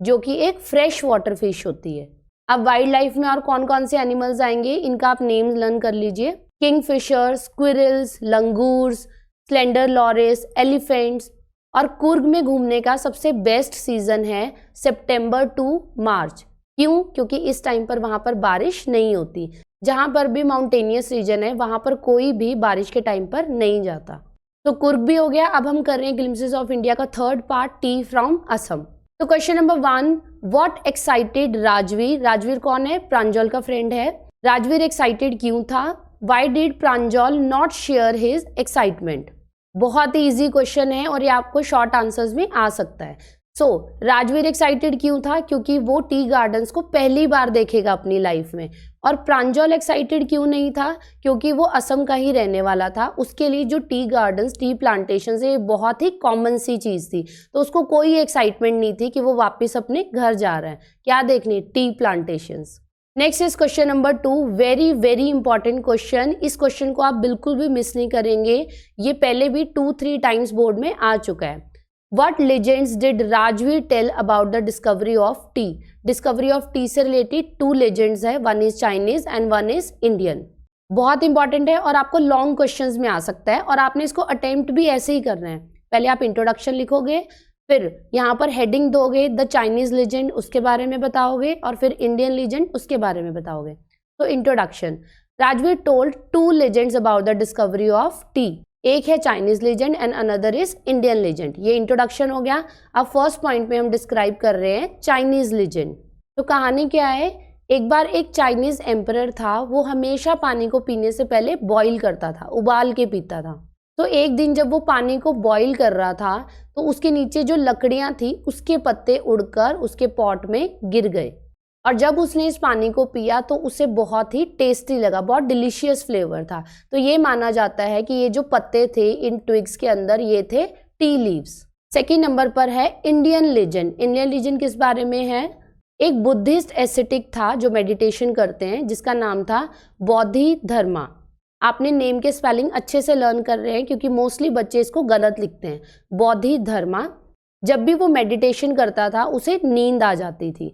जो कि एक फ्रेश वाटर फिश होती है। अब वाइल्ड लाइफ में और कौन कौन से एनिमल्स आएंगे, इनका आप नेम लर्न कर लीजिए। Kingfisher, squirrels, langurs, slender Laureus, elephants. और कुर्ग में घूमने का सबसे बेस्ट सीजन है सितंबर टू मार्च। क्यों? क्योंकि इस टाइम पर वहां पर बारिश नहीं होती। जहां पर भी माउंटेनियस रीजन है वहां पर कोई भी बारिश के टाइम पर नहीं जाता। तो कुर्ग भी हो गया। अब हम कर रहे हैं ग्लिम्पसेस ऑफ इंडिया का third part, tea from Assam. तो question number 1, what excited Rajvir? Rajvir कौन है? प्रांजल का फ्रेंड है। राजवीर एक्साइटेड क्यों था? Why did Pranjal not share his excitement? बहुत ही इजी क्वेश्चन है और ये आपको शॉर्ट आंसर्स में आ सकता है। सो राजवीर एक्साइटेड क्यों था? क्योंकि वो टी गार्डन्स को पहली बार देखेगा अपनी लाइफ में। और प्रांजल एक्साइटेड क्यों नहीं था? क्योंकि वो असम का ही रहने वाला था। उसके लिए जो टी गार्डन्स, टी प्लांटेशंस है, ये बहुत ही कॉमन सी चीज़ थी। तो उसको कोई एक्साइटमेंट नहीं थी कि वो वापस अपने घर जा रहा है। क्या देखने? T plantations. Next is question number 2, very very important question. इस क्वेश्चन को आप बिल्कुल भी मिस नहीं करेंगे। ये पहले भी 2-3 टाइम्स बोर्ड में आ चुका है। What legends did Rajvir tell about the discovery of tea? Discovery of tea से related 2 legends is, one is Chinese and one is Indian. बहुत इंपॉर्टेंट है और आपको लॉन्ग क्वेश्चंस में आ सकता है और आपने इसको अटेम्प्ट भी ऐसे ही करना है। पहले आप इंट्रोडक्शन लिखोगे, फिर यहाँ पर हेडिंग दोगे, द चाइनीज लेजेंड उसके बारे में बताओगे, और फिर इंडियन लेजेंड उसके बारे में बताओगे। तो introduction, Rajveer told 2 legends about the discovery of T. एक है Chinese legend and another is Indian legend. ये इंट्रोडक्शन हो गया। अब फर्स्ट पॉइंट में हम डिस्क्राइब कर रहे हैं चाइनीज लेजेंड। तो कहानी क्या है? एक बार एक चाइनीज एम्परर था, वो हमेशा पानी को पीने से पहले बॉईल करता था, उबाल के पीता था। तो एक दिन जब वो पानी को बॉईल कर रहा था तो उसके नीचे जो लकड़ियां थी उसके पत्ते उड़कर उसके पॉट में गिर गए। और जब उसने इस पानी को पिया तो उसे बहुत ही टेस्टी लगा, बहुत डिलीशियस फ्लेवर था। तो ये माना जाता है कि ये जो पत्ते थे इन ट्विग्स के अंदर, ये थे टी लीव्स। सेकेंड नंबर पर है इंडियन लेजेंड। इंडियन लेजेंड किस बारे में है? एक बुद्धिस्ट एसेटिक था जो मेडिटेशन करते हैं, जिसका नाम था बोधि धर्मा। आपने नेम के स्पेलिंग अच्छे से लर्न कर रहे हैं क्योंकि मोस्टली बच्चे इसको गलत लिखते हैं। बोधि धर्मा। जब भी वो मेडिटेशन करता था उसे नींद आ जाती थी।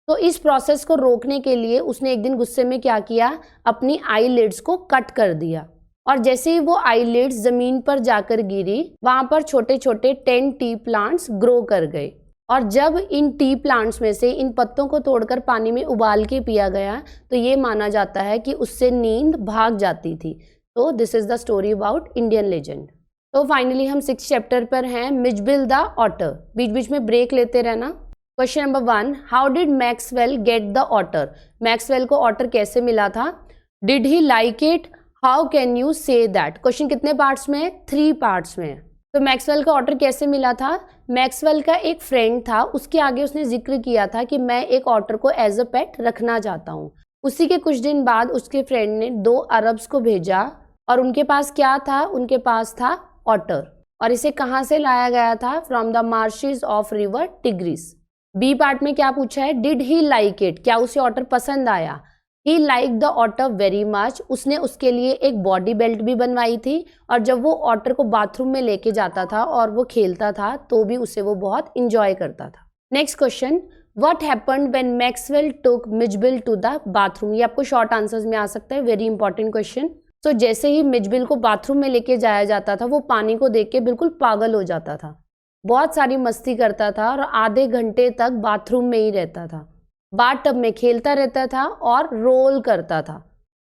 तो इस प्रोसेस को रोकने के लिए उसने एक दिन गुस्से में क्या किया, अपनी आईलिड्स को कट कर दिया। और जैसे ही वो आईलिड्स जमीन पर जाकर गिरी, वहां पर छोटे छोटे 10 टी प्लांट्स ग्रो कर गए। और जब इन टी प्लांट्स में से इन पत्तों को तोड़कर पानी में उबाल के पिया गया तो ये माना जाता है कि उससे नींद भाग जाती थी। तो this is the story about Indian legend. तो फाइनली हम 6th चैप्टर पर हैं, मिजबिल द ऑटर। बीच बीच में ब्रेक लेते रहना। Question number 1, how did Maxwell get the otter? Maxwell को ऑटर कैसे मिला था? Did he like it? How can you say that? Question कितने पार्ट्स में है? 3 पार्ट्स में है। तो मैक्सवेल का ऑटर कैसे मिला था? मैक्सवेल का एक फ्रेंड था, उसके आगे उसने जिक्र किया था कि मैं एक ऑटर को एज अ पेट रखना चाहता हूँ। उसी के कुछ दिन बाद उसके फ्रेंड ने 2 अरब्स को भेजा और उनके पास क्या था? उनके पास था ऑटर। और इसे कहाँ से लाया गया था? From the marshes of river Tigris. B part में क्या पूछा है? Did he like it? क्या उसे ऑटर पसंद आया? He like the otter very much. उसने उसके लिए एक बॉडी बेल्ट भी बनवाई थी और जब वो ऑटर को बाथरूम में लेके जाता था और वो खेलता था तो भी उसे वो बहुत इंजॉय करता था। Next question, what happened when Maxwell took Mijbil to the bathroom? ये आपको शॉर्ट आंसर्स में आ सकता है, वेरी इंपॉर्टेंट क्वेश्चन। तो जैसे ही मिजबिल को बाथरूम में लेके जाया जाता था वो पानी को देख के बिल्कुल पागल हो जाता था, बहुत सारी मस्ती करता था और आधे घंटे तक बाथरूम में ही रहता था। बाथटब में खेलता रहता था और रोल करता था।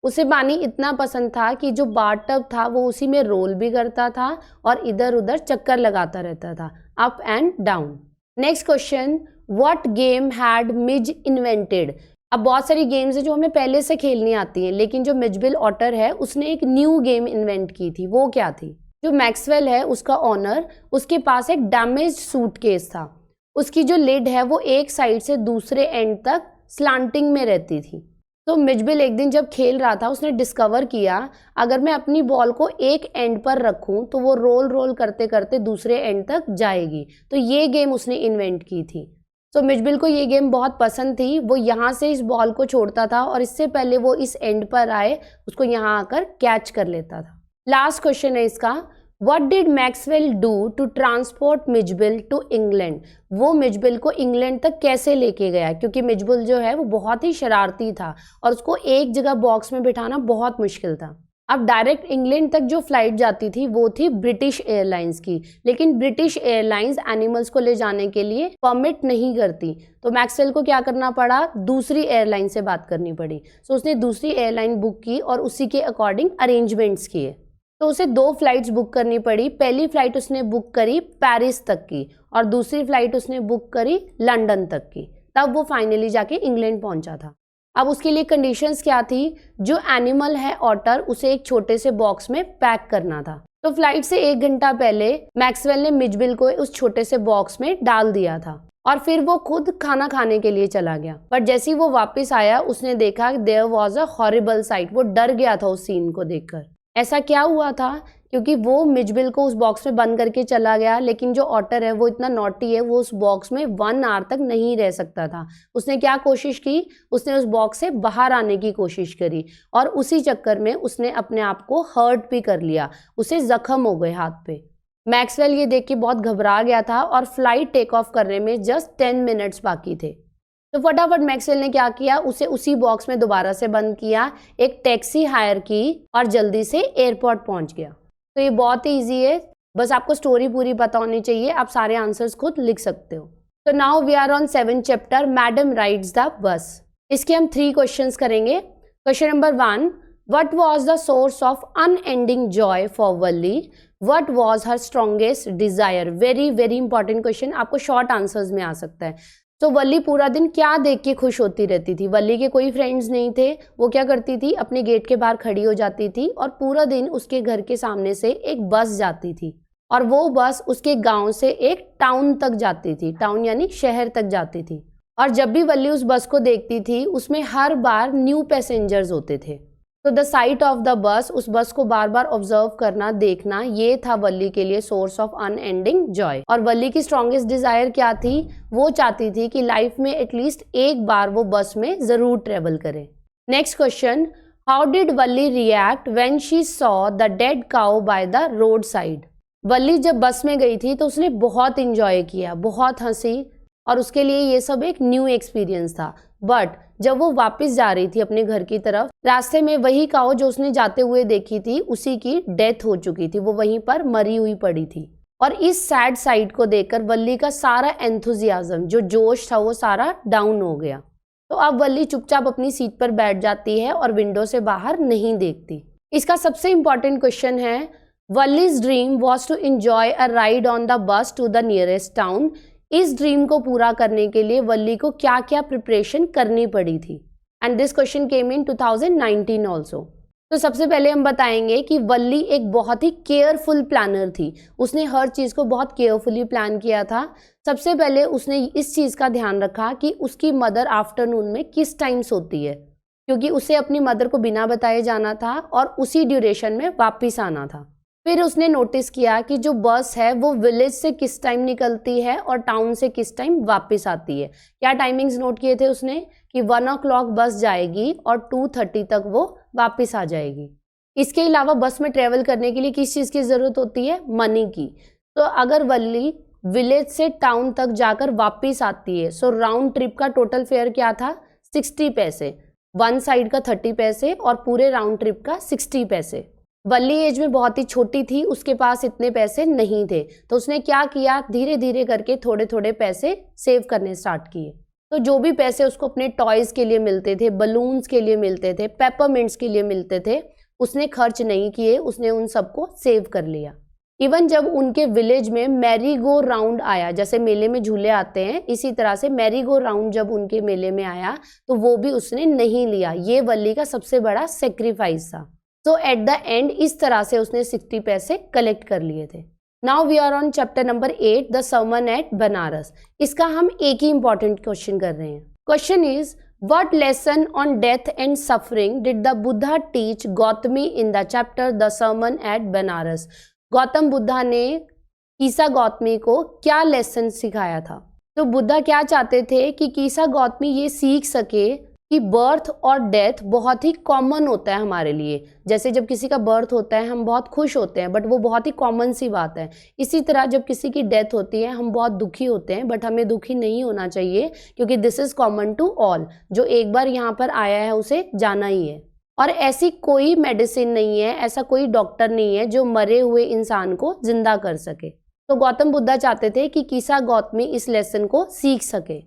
उसे पानी इतना पसंद था कि जो बाथटब था वो उसी में रोल भी करता था और इधर उधर चक्कर लगाता रहता था, up and down. Next question, what game had Mij invented? अब बहुत सारी गेम्स है जो हमें पहले से खेलनी आती हैं, लेकिन जो मिजबिल ऑटर है उसने एक न्यू गेम इन्वेंट की थी। वो क्या थी? जो मैक्सवेल है उसका ऑनर, उसके पास एक डैमेज सूटकेस था। उसकी जो लिड है वो एक साइड से दूसरे एंड तक स्लांटिंग में रहती थी। तो मिजबिल एक दिन जब खेल रहा था उसने डिस्कवर किया अगर मैं अपनी बॉल को एक एंड पर रखूं तो वो रोल रोल करते करते दूसरे एंड तक जाएगी। तो ये गेम उसने इन्वेंट की थी। सो मिजबिल को ये गेम बहुत पसंद थी। वो यहाँ से इस बॉल को छोड़ता था और इससे पहले वो इस एंड पर आए उसको यहाँ आकर कैच कर लेता था। लास्ट क्वेश्चन है इसका, What did Maxwell do to transport Mijbil to England? वो मिजबिल को इंग्लैंड तक कैसे लेके गया, क्योंकि मिजबिल जो है वो बहुत ही शरारती था और उसको एक जगह बॉक्स में बिठाना बहुत मुश्किल था। अब डायरेक्ट इंग्लैंड तक जो फ्लाइट जाती थी वो थी ब्रिटिश एयरलाइंस की, लेकिन ब्रिटिश एयरलाइंस एनिमल्स को ले जाने के लिए परमिट नहीं करती। तो मैक्सवेल को क्या करना पड़ा, दूसरी एयरलाइन से बात करनी पड़ी। सो उसने दूसरी एयरलाइन बुक की और उसी के अकॉर्डिंग अरेंजमेंट्स किए। तो उसे 2 फ्लाइट्स बुक करनी पड़ी। पहली फ्लाइट उसने बुक करी पेरिस तक की और दूसरी फ्लाइट उसने बुक करी लंदन तक की। तब वो फाइनली जाके इंग्लैंड पहुंचा था। अब उसके लिए कंडीशंस क्या थी, जो एनिमल है ऑटर उसे एक छोटे से बॉक्स में पैक करना था। तो फ्लाइट से 1 घंटा पहले मैक्सवेल ने मिजबिल को उस छोटे से बॉक्स में डाल दिया था और फिर वो खुद खाना खाने के लिए चला गया। पर जैसे ही वो वापस आया उसने देखा there was a horrible sight. वो डर गया था उस सीन को देखकर। ऐसा क्या हुआ था, क्योंकि वो मिजबिल को उस बॉक्स में बंद करके चला गया, लेकिन जो ऑटर है वो इतना नॉटी है, वो उस बॉक्स में 1 आवर तक नहीं रह सकता था। उसने क्या कोशिश की, उसने उस बॉक्स से बाहर आने की कोशिश करी और उसी चक्कर में उसने अपने आप को हर्ट भी कर लिया। उसे जख्म हो गए हाथ पे। मैक्सवेल ये देख के बहुत घबरा गया था और फ्लाइट टेक ऑफ करने में जस्ट 10 मिनट्स बाकी थे। तो फटाफट मैक्सवेल ने क्या किया, उसे उसी बॉक्स में दोबारा से बंद किया, एक टैक्सी हायर की और जल्दी से एयरपोर्ट पहुंच गया। तो ये बहुत ही ईजी है, बस आपको स्टोरी पूरी पता होनी चाहिए। आप सारे आंसर्स खुद लिख सकते हो। तो now we are on 7th chapter, madam rides the bus. इसके हम 3 क्वेश्चंस करेंगे। Question number 1, what was the source of unending joy for Valli? What was her strongest desire? Very very important question, आपको short answers में आ सकता है। तो वल्ली पूरा दिन क्या देख के खुश होती रहती थी? वल्ली के कोई फ्रेंड्स नहीं थे। वो क्या करती थी, अपने गेट के बाहर खड़ी हो जाती थी और पूरा दिन उसके घर के सामने से एक बस जाती थी और वो बस उसके गांव से एक टाउन तक जाती थी। टाउन यानी शहर तक जाती थी। और जब भी वल्ली उस बस को देखती थी उसमें हर बार न्यू पैसेंजर्स होते थे। तो the site of the bus, उस बस को बार बार ऑब्जर्व करना, देखना, ये था वल्ली के लिए सोर्स ऑफ अनएंडिंग जॉय। और वल्ली की स्ट्रॉन्गेस्ट डिजायर क्या थी? वो चाहती थी कि लाइफ में एटलीस्ट एक बार वो बस में जरूर ट्रेवल करे। Next question, how did Valli react when she saw the dead cow by the road side? Valli जब बस में गई थी तो उसने बहुत इंजॉय किया, बहुत हंसी और उसके लिए ये सब एक न्यू एक्सपीरियंस था। बट जब वो वापस जा रही थी अपने घर की तरफ, रास्ते में वही काऊ जो उसने जाते हुए देखी थी उसी की डेथ हो चुकी थी। वो वहीं पर मरी हुई पड़ी थी। और इस सैड साइड को देखकर वल्ली का सारा एंथुजियाज्म, जो जोश था, वो सारा डाउन हो गया। तो अब वल्ली चुपचाप अपनी सीट पर बैठ जाती है और विंडो से बाहर नहीं देखती। इसका सबसे इंपॉर्टेंट क्वेश्चन है, Valli's dream was to enjoy a ride on the bus to the nearest town. इस ड्रीम को पूरा करने के लिए वल्ली को क्या क्या प्रिपरेशन करनी पड़ी थी? And this question came in 2019 also. तो सबसे पहले हम बताएंगे कि वल्ली एक बहुत ही केयरफुल प्लानर थी। उसने हर चीज़ को बहुत केयरफुली प्लान किया था। सबसे पहले उसने इस चीज़ का ध्यान रखा कि उसकी मदर आफ्टरनून में किस टाइम सोती है, क्योंकि उसे अपनी मदर को बिना बताए जाना था और उसी ड्यूरेशन में वापिस आना था। फिर उसने नोटिस किया कि जो बस है वो विलेज से किस टाइम निकलती है और टाउन से किस टाइम वापस आती है। क्या टाइमिंग्स नोट किए थे उसने कि 1 o'clock बस जाएगी और 2:30 तक वो वापस आ जाएगी। इसके अलावा बस में ट्रेवल करने के लिए किस चीज़ की ज़रूरत होती है? मनी की। तो अगर वल्ली विलेज से टाउन तक जाकर वापस आती है, सो राउंड ट्रिप का टोटल फेयर क्या था? 60 पैसे। 1 साइड का 30 पैसे और पूरे राउंड ट्रिप का 60 पैसे। वल्ली एज में बहुत ही छोटी थी, उसके पास इतने पैसे नहीं थे। तो उसने क्या किया, धीरे धीरे करके थोड़े थोड़े पैसे सेव करने स्टार्ट किए। तो जो भी पैसे उसको अपने टॉयज़ के लिए मिलते थे, बलून्स के लिए मिलते थे, पेपरमिंट्स के लिए मिलते थे, उसने खर्च नहीं किए, उसने उन सबको सेव कर लिया। इवन जब उनके विलेज में मैरी गो राउंड आया, जैसे मेले में झूले आते हैं, इसी तरह से मैरी गो राउंड जब उनके मेले में आया तो वो भी उसने नहीं लिया। ये वल्ली का सबसे बड़ा सेक्रीफाइस था। तो एट द एंड इस तरह से उसने 60 पैसे कलेक्ट कर लिए थे। Now we are on chapter number 8, the sermon at Benares. इसका हम एक ही इंपॉर्टेंट क्वेश्चन कर रहे हैं। Question is, what lesson on death and suffering did the Buddha teach Gautami in the chapter the sermon at Benares? Gautam Buddha ने ईसा गौतमी को क्या लेसन सिखाया था? तो बुद्धा क्या चाहते थे कि कीसा गौतमी ये सीख सके कि बर्थ और डेथ बहुत ही कॉमन होता है हमारे लिए। जैसे जब किसी का बर्थ होता है हम बहुत खुश होते हैं, बट वो बहुत ही कॉमन सी बात है। इसी तरह जब किसी की डेथ होती है हम बहुत दुखी होते हैं, बट हमें दुखी नहीं होना चाहिए, क्योंकि this is common to all. जो एक बार यहाँ पर आया है उसे जाना ही है। और ऐसी कोई मेडिसिन नहीं है, ऐसा कोई डॉक्टर नहीं है जो मरे हुए इंसान को जिंदा कर सके। तो गौतम बुद्धा चाहते थे कि कीसा गौतमी इस लेसन को सीख सके।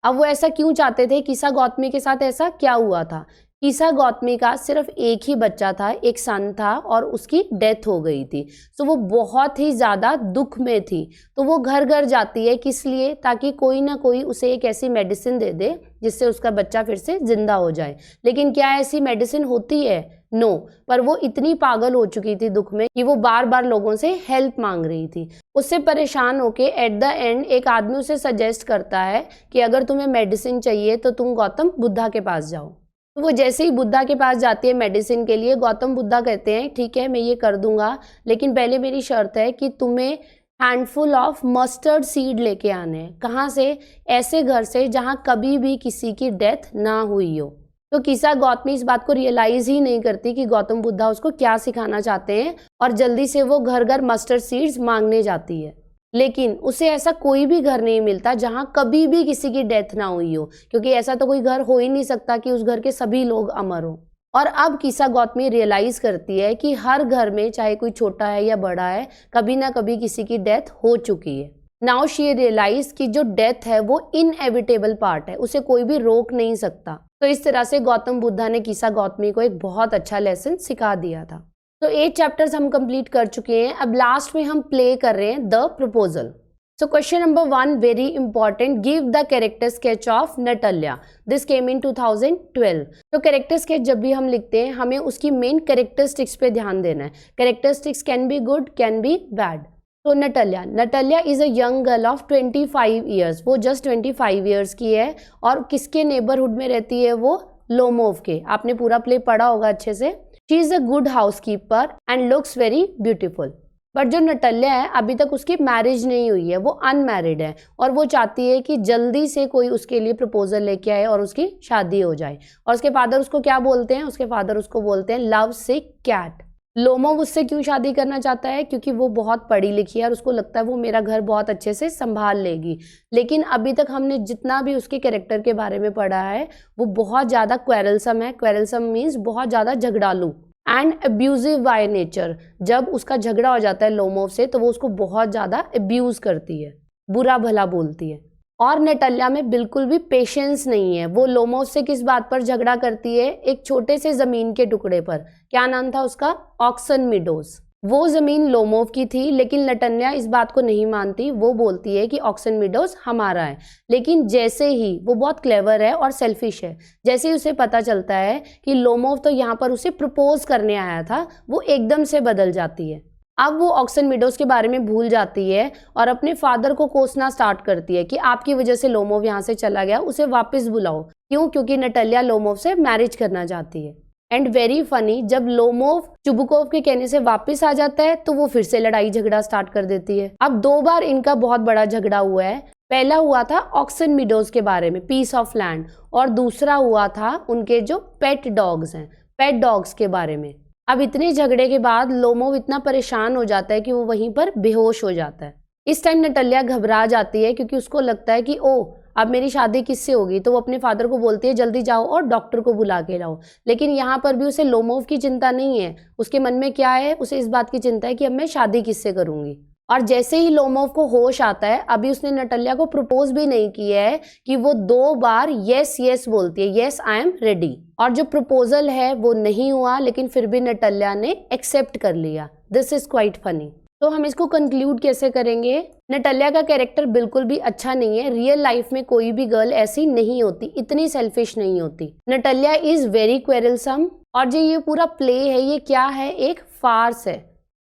अब वो ऐसा क्यों चाहते थे? कीसा गौतमी के साथ ऐसा क्या हुआ था? कीसा गौतमी का सिर्फ एक ही बच्चा था, एक सन था, और उसकी डेथ हो गई थी। तो वो बहुत ही ज़्यादा दुख में थी। तो वो घर घर जाती है, किस लिए? ताकि कोई ना कोई उसे एक ऐसी मेडिसिन दे दे जिससे उसका बच्चा फिर से जिंदा हो जाए। लेकिन क्या ऐसी मेडिसिन होती है? नो। पर वो इतनी पागल हो चुकी थी दुख में कि वो बार बार लोगों से हेल्प मांग रही थी। उससे परेशान होके एट द एंड एक आदमी उसे सजेस्ट करता है कि अगर तुम्हें मेडिसिन चाहिए तो तुम गौतम बुद्धा के पास जाओ। तो वो जैसे ही बुद्धा के पास जाती है मेडिसिन के लिए, गौतम बुद्धा कहते हैं ठीक है मैं ये कर दूंगा, लेकिन पहले मेरी शर्त है कि तुम्हें हैंडफुल ऑफ मस्टर्ड सीड लेके आने हैं। कहाँ से? ऐसे घर से जहाँ कभी भी किसी की डेथ ना हुई हो। तो कीसा गौतमी इस बात को रियलाइज ही नहीं करती कि गौतम बुद्धा उसको क्या सिखाना चाहते हैं, और जल्दी से वो घर घर मस्टर्ड सीड्स मांगने जाती है। लेकिन उसे ऐसा कोई भी घर नहीं मिलता जहां कभी भी किसी की डेथ ना हुई हो, क्योंकि ऐसा तो कोई घर हो ही नहीं सकता कि उस घर के सभी लोग अमर हो। और अब कीसा गौतमी रियलाइज करती है कि हर घर में, चाहे कोई छोटा है या बड़ा है, कभी ना कभी किसी की डेथ हो चुकी है। नाउ शी रियलाइज कि जो डेथ है वो इनएविटेबल पार्ट है, उसे कोई भी रोक नहीं सकता। तो इस तरह से गौतम बुद्धा ने कीसा गौतमी को एक बहुत अच्छा लेसन सिखा दिया था। तो 8 चैप्टर्स हम कंप्लीट कर चुके हैं। अब लास्ट में हम प्ले कर रहे हैं the proposal. So question number 1 very important, give the character sketch of Natalia. This came in 2012। तो कैरेक्टर स्केच जब भी हम लिखते हैं हमें उसकी मेन कैरेक्टरिस्टिक्स पे ध्यान देना है। Characteristics can be good, can be bad. तो Natalia is a young girl of 25 years. वो जस्ट 25 ईयर्स की है, और किसके नेबरहुड में रहती है? वो लोमोव के। आपने पूरा प्ले पढ़ा होगा अच्छे से। She is a good house keeper and looks very beautiful. But जो नटालिया है अभी तक उसकी मैरिज नहीं हुई है, वो अनमैरिड है, और वो चाहती है कि जल्दी से कोई उसके लिए प्रपोजल लेके आए और उसकी शादी हो जाए। और उसके फादर उसको क्या बोलते हैं? उसके फादर उसको बोलते हैं लव सिक कैट। लोमोव उससे क्यों शादी करना चाहता है? क्योंकि वो बहुत पढ़ी लिखी है और उसको लगता है वो मेरा घर बहुत अच्छे से संभाल लेगी। लेकिन अभी तक हमने जितना भी उसके कैरेक्टर के बारे में पढ़ा है वो बहुत ज़्यादा क्वेरलसम है। क्वेरलसम मीन्स बहुत ज़्यादा झगड़ालू एंड अब्यूजिव बाय नेचर। जब उसका झगड़ा हो जाता है लोमोव से तो वो उसको बहुत ज़्यादा अब्यूज़ करती है, बुरा भला बोलती है। और नटालिया में बिल्कुल भी पेशेंस नहीं है। वो लोमोव से किस बात पर झगड़ा करती है? एक छोटे से ज़मीन के टुकड़े पर। क्या नाम था उसका? Oxen Meadows. वो ज़मीन लोमोव की थी, लेकिन नटालिया इस बात को नहीं मानती। वो बोलती है कि ऑक्सन मीडोज हमारा है। लेकिन जैसे ही, वो बहुत क्लेवर है और सेल्फिश है, जैसे ही उसे पता चलता है कि लोमोव तो यहाँ पर उसे प्रपोज करने आया था, वो एकदम से बदल जाती है। अब वो ऑक्सन मीडोज के बारे में भूल जाती है और अपने फादर को कोसना स्टार्ट करती है कि आपकी वजह से लोमोव यहाँ से चला गया, उसे वापस बुलाओ। क्यों? क्योंकि नटालिया लोमोव से मैरिज करना चाहती है। एंड वेरी फनी, जब लोमोव चुबुकोव के कहने से वापस आ जाता है तो वो फिर से लड़ाई झगड़ा स्टार्ट कर देती है। अब 2 बार इनका बहुत बड़ा झगड़ा हुआ है। पहला हुआ था ऑक्सन मीडोज के बारे में, पीस ऑफ लैंड, और दूसरा हुआ था उनके जो पेट डॉग्स हैं, पेट डॉग्स के बारे में। अब इतने झगड़े के बाद लोमोव इतना परेशान हो जाता है कि वो वहीं पर बेहोश हो जाता है। इस टाइम नटालिया घबरा जाती है क्योंकि उसको लगता है कि ओ अब मेरी शादी किससे होगी। तो वो अपने फादर को बोलती है जल्दी जाओ और डॉक्टर को बुला के लाओ। लेकिन यहाँ पर भी उसे लोमोव की चिंता नहीं है। उसके मन में क्या है? उसे इस बात की चिंता है कि अब मैं शादी किससे करूँगी। और जैसे ही लोमोव को होश आता है, अभी उसने नटालिया को प्रपोज भी नहीं किया है कि वो 2 बार यस यस बोलती है, यस आई एम रेडी। और जो प्रपोजल है वो नहीं हुआ, लेकिन फिर भी नटालिया ने एक्सेप्ट कर लिया। This is quite funny. तो हम इसको कंक्लूड कैसे करेंगे? नटालिया का कैरेक्टर बिल्कुल भी अच्छा नहीं है। रियल लाइफ में कोई भी गर्ल ऐसी नहीं होती, इतनी सेल्फिश नहीं होती। Natalia is very quarrelsome. और जो ये पूरा प्ले है ये क्या है? एक फार्स है।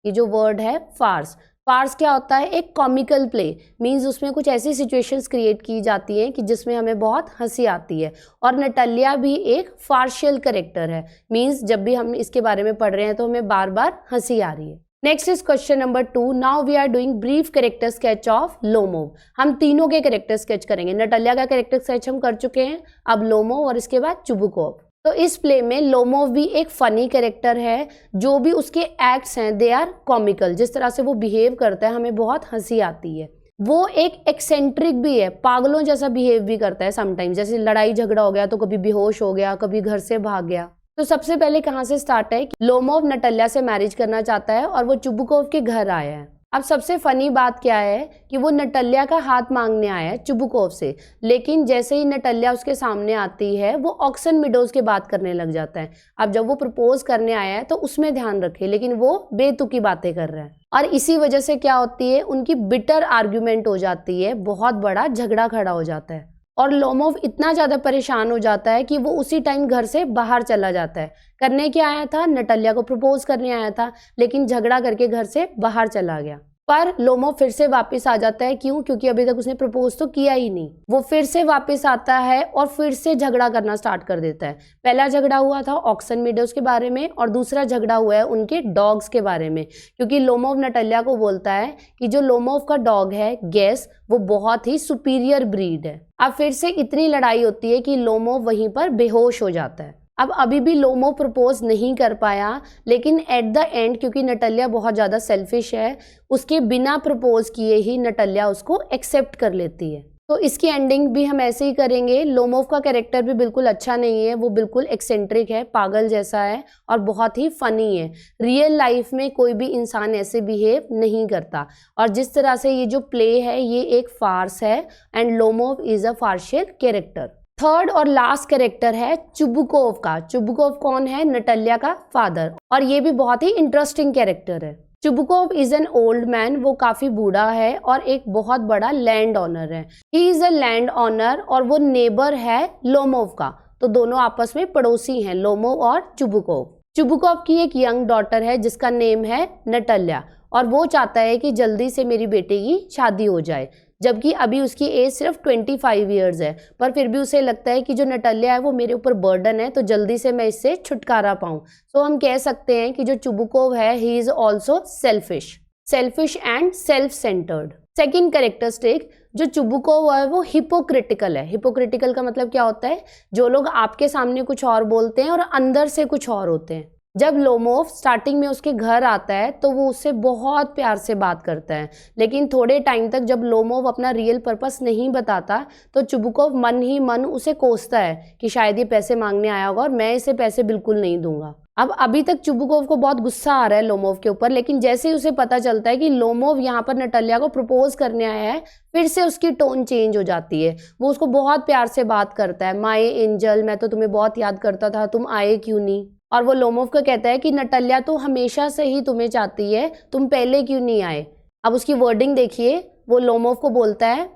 ये जो वर्ड है फार्स, फार्स क्या होता है? एक कॉमिकल प्ले। मीन्स उसमें कुछ ऐसी सिचुएशंस क्रिएट की जाती हैं कि जिसमें हमें बहुत हंसी आती है। और नटालिया भी एक फार्शियल कैरेक्टर है। मीन्स जब भी हम इसके बारे में पढ़ रहे हैं तो हमें बार बार हंसी आ रही है। Next is question number 2। Now we are doing brief character sketch of Lomov. हम तीनों के कैरेक्टर स्केच करेंगे। नटालिया का कैरेक्टर स्केच हम कर चुके हैं, अब लोमोव और इसके बाद चुबुकोव। तो इस प्ले में लोमोव भी एक फनी कैरेक्टर है। जो भी उसके एक्ट्स हैं दे आर कॉमिकल। जिस तरह से वो बिहेव करता है हमें बहुत हंसी आती है। वो एक एक्सेंट्रिक भी है, पागलों जैसा बिहेव भी करता है समटाइम। जैसे लड़ाई झगड़ा हो गया तो कभी बेहोश हो गया, कभी घर से भाग गया। तो सबसे पहले कहाँ से स्टार्ट है कि लोमोव नटालिया से मैरिज करना चाहता है और वो चुबुकोव के घर आया है। अब सबसे फनी बात क्या है कि वो नटालिया का हाथ मांगने आया है चुबुकोव से, लेकिन जैसे ही नटालिया उसके सामने आती है वो ऑक्सन मीडोज की बात करने लग जाता है। अब जब वो प्रपोज करने आया है तो उसमें ध्यान रखे, लेकिन वो बेतुकी बातें कर रहा है और इसी वजह से क्या होती है, उनकी बिटर आर्ग्यूमेंट हो जाती है, बहुत बड़ा झगड़ा खड़ा हो जाता है और लोमोव इतना ज़्यादा परेशान हो जाता है कि वो उसी टाइम घर से बाहर चला जाता है। करने क्या आया था, नटालिया को प्रपोज करने आया था, लेकिन झगड़ा करके घर से बाहर चला गया। पर लोमोव फिर से वापस आ जाता है। क्यों? क्योंकि अभी तक उसने प्रपोज तो किया ही नहीं। वो फिर से वापस आता है और फिर से झगड़ा करना स्टार्ट कर देता है। पहला झगड़ा हुआ था ऑक्सन मीडोज के बारे में और दूसरा झगड़ा हुआ है उनके डॉग्स के बारे में, क्योंकि लोमोव नटालिया को बोलता है कि जो लोमोव का डॉग है गेस, वो बहुत ही सुपीरियर ब्रीड है। अब फिर से इतनी लड़ाई होती है कि लोमोव वहीं पर बेहोश हो जाता है। अब अभी भी लोमोव प्रपोज नहीं कर पाया, लेकिन एट द एंड क्योंकि नटालिया बहुत ज़्यादा सेल्फिश है, उसके बिना प्रपोज किए ही नटालिया उसको एक्सेप्ट कर लेती है। तो इसकी एंडिंग भी हम ऐसे ही करेंगे। लोमोव का कैरेक्टर भी बिल्कुल अच्छा नहीं है, वो बिल्कुल एक्सेंट्रिक है, पागल जैसा है और बहुत ही फनी है। रियल लाइफ में कोई भी इंसान ऐसे बिहेव नहीं करता और जिस तरह से ये जो प्ले है ये एक फार्स है and Lomov is a farcical character. Third और लास्ट कैरेक्टर है चुबुकोव का। चुबुकोव कौन है? नटालिया का फादर, और ये भी बहुत ही इंटरेस्टिंग कैरेक्टर है। Chubukov is an old man, वो काफी बूढ़ा है और एक बहुत बड़ा लैंड ऑनर है। He is a land owner और वो नेबर है लोमोव का, तो दोनों आपस में पड़ोसी हैं, लोमोव और चुबुकोव। चुबुकोव की एक यंग डॉटर है जिसका नेम है नटालिया और वो चाहता है कि जल्दी से मेरी बेटे की शादी हो जाए, जबकि अभी उसकी एज सिर्फ 25 ईयर्स है। पर फिर भी उसे लगता है कि जो नटालिया है वो मेरे ऊपर बर्डन है, तो जल्दी से मैं इससे छुटकारा पाऊँ। सो हम कह सकते हैं कि जो चुबुकोव है he is also selfish and self centred. Second characteristic जो चुबुकोव है वो हिपोक्रिटिकल है। हिपोक्रिटिकल का मतलब क्या होता है? जो लोग आपके सामने कुछ और बोलते हैं और अंदर से कुछ और होते हैं। जब लोमोव स्टार्टिंग में उसके घर आता है तो वो उससे बहुत प्यार से बात करता है, लेकिन थोड़े टाइम तक जब लोमोव अपना रियल पर्पस नहीं बताता तो चुबुकोव मन ही मन उसे कोसता है कि शायद ये पैसे मांगने आया होगा और मैं इसे पैसे बिल्कुल नहीं दूंगा। अब अभी तक चुबुकोव को बहुत गुस्सा आ रहा है लोमोव के ऊपर, लेकिन जैसे ही उसे पता चलता है कि लोमोव यहाँ पर नटालिया को प्रपोज करने आया है, फिर से उसकी टोन चेंज हो जाती है। वो उसको बहुत प्यार से बात करता है, माय एंजल, मैं तो तुम्हें बहुत याद करता था, तुम आए क्यों नहीं? और वो लोमोव को कहता है कि नटालिया तो हमेशा से ही तुम्हें चाहती है, तुम पहले क्यों नहीं आए? अब उसकी वर्डिंग देखिए, वो लोमोव को बोलता है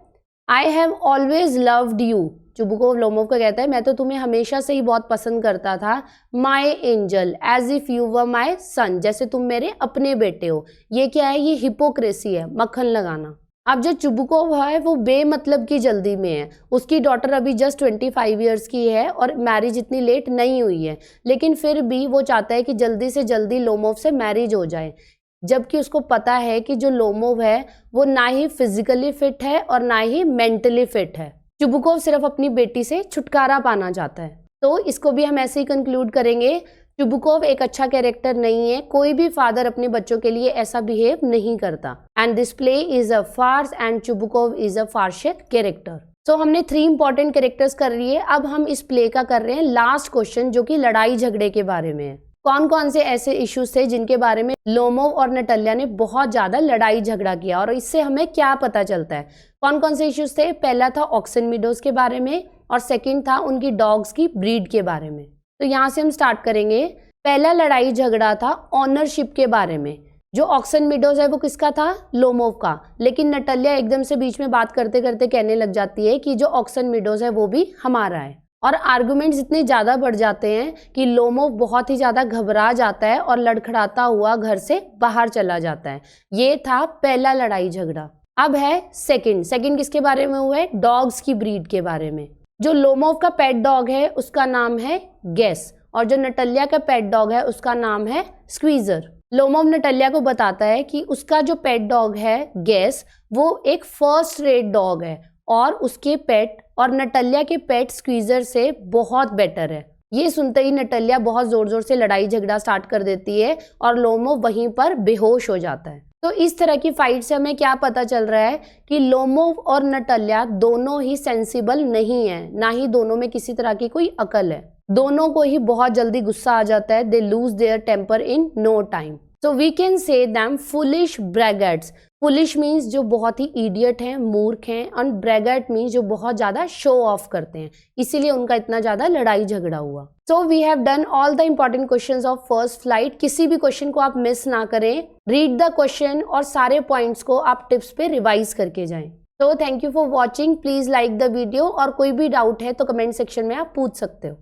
I have always loved you. Chubukov Lomov को कहता है मैं तो तुम्हें हमेशा से ही बहुत पसंद करता था, my angel, as if you were my son, जैसे तुम मेरे अपने बेटे हो। ये क्या है? ये हिपोक्रेसी है, मक्खन लगाना। अब जो चुबुकोव है वो बेमतलब की जल्दी में है। उसकी डॉटर अभी जस्ट 25 ईयर्स की है और मैरिज इतनी लेट नहीं हुई है, लेकिन फिर भी वो चाहता है कि जल्दी से जल्दी लोमोव से मैरिज हो जाए, जबकि उसको पता है कि जो लोमोव है वो ना ही फिजिकली फिट है और ना ही मेंटली फिट है। चुबुकोव सिर्फ अपनी बेटी से छुटकारा पाना चाहता है। तो इसको भी हम ऐसे ही कंक्लूड करेंगे, चुबुकोव एक अच्छा कैरेक्टर नहीं है। कोई भी फादर अपने बच्चों के लिए ऐसा बिहेव नहीं करता। And this play is a farce and Chubukov is a farcical character. So हमने 3 इंपॉर्टेंट कैरेक्टर्स कर लिए। अब हम इस प्ले का कर रहे हैं लास्ट क्वेश्चन, जो कि लड़ाई झगड़े के बारे में है। कौन कौन से ऐसे इश्यूज थे जिनके बारे में लोमोव और नटालिया ने बहुत ज्यादा लड़ाई झगड़ा किया और इससे हमें क्या पता चलता है? कौन कौन से इश्यूज थे? पहला था ऑक्सन मीडोज के बारे में और सेकंड था उनकी डॉग्स की ब्रीड के बारे में। तो यहाँ से हम स्टार्ट करेंगे। पहला लड़ाई झगड़ा था ऑनरशिप के बारे में। जो ऑक्सन मीडोज है वो किसका था? लोमोव का। लेकिन नटालिया एकदम से बीच में बात करते करते कहने लग जाती है कि जो ऑक्सन मीडोज है वो भी हमारा है, और आर्गुमेंट्स इतने ज़्यादा बढ़ जाते हैं कि लोमोव बहुत ही ज़्यादा घबरा जाता है और लड़खड़ाता हुआ घर से बाहर चला जाता है। ये था पहला लड़ाई झगड़ा। अब है सेकंड किसके बारे में हुआ है? डॉग्स की ब्रीड के बारे में। जो लोमोव का पेट डॉग है उसका नाम है गेस और जो नटालिया का पेट डॉग है उसका नाम है स्क्वीजर। लोमोव नटालिया को बताता है कि उसका जो पेट डॉग है गैस, वो एक फर्स्ट रेट डॉग है और उसके पेट और नटालिया के पेट स्क्वीजर से बहुत बेटर है। ये सुनते ही नटालिया बहुत जोर जोर से लड़ाई झगड़ा स्टार्ट कर देती है और लोमोव वहीं पर बेहोश हो जाता है। तो इस तरह की फाइट से हमें क्या पता चल रहा है कि लोमोव और नटालिया दोनों ही सेंसिबल नहीं है, ना ही दोनों में किसी तरह की कोई अकल है। दोनों को ही बहुत जल्दी गुस्सा आ जाता है। They lose their temper in no time. So we can say them foolish braggarts. Foolish means जो बहुत ही इडियट हैं, मूर्ख हैं, एंड ब्रैगेट मीन्स जो बहुत ज्यादा शो ऑफ करते हैं, इसीलिए उनका इतना ज्यादा लड़ाई झगड़ा हुआ। So we have done all the important questions of first flight. किसी भी क्वेश्चन को आप मिस ना करें, रीड द क्वेश्चन और सारे पॉइंट्स को आप टिप्स पे रिवाइज करके जाएं। तो thank you for watching. Please like the video और कोई भी डाउट है तो कमेंट सेक्शन में आप पूछ सकते हो।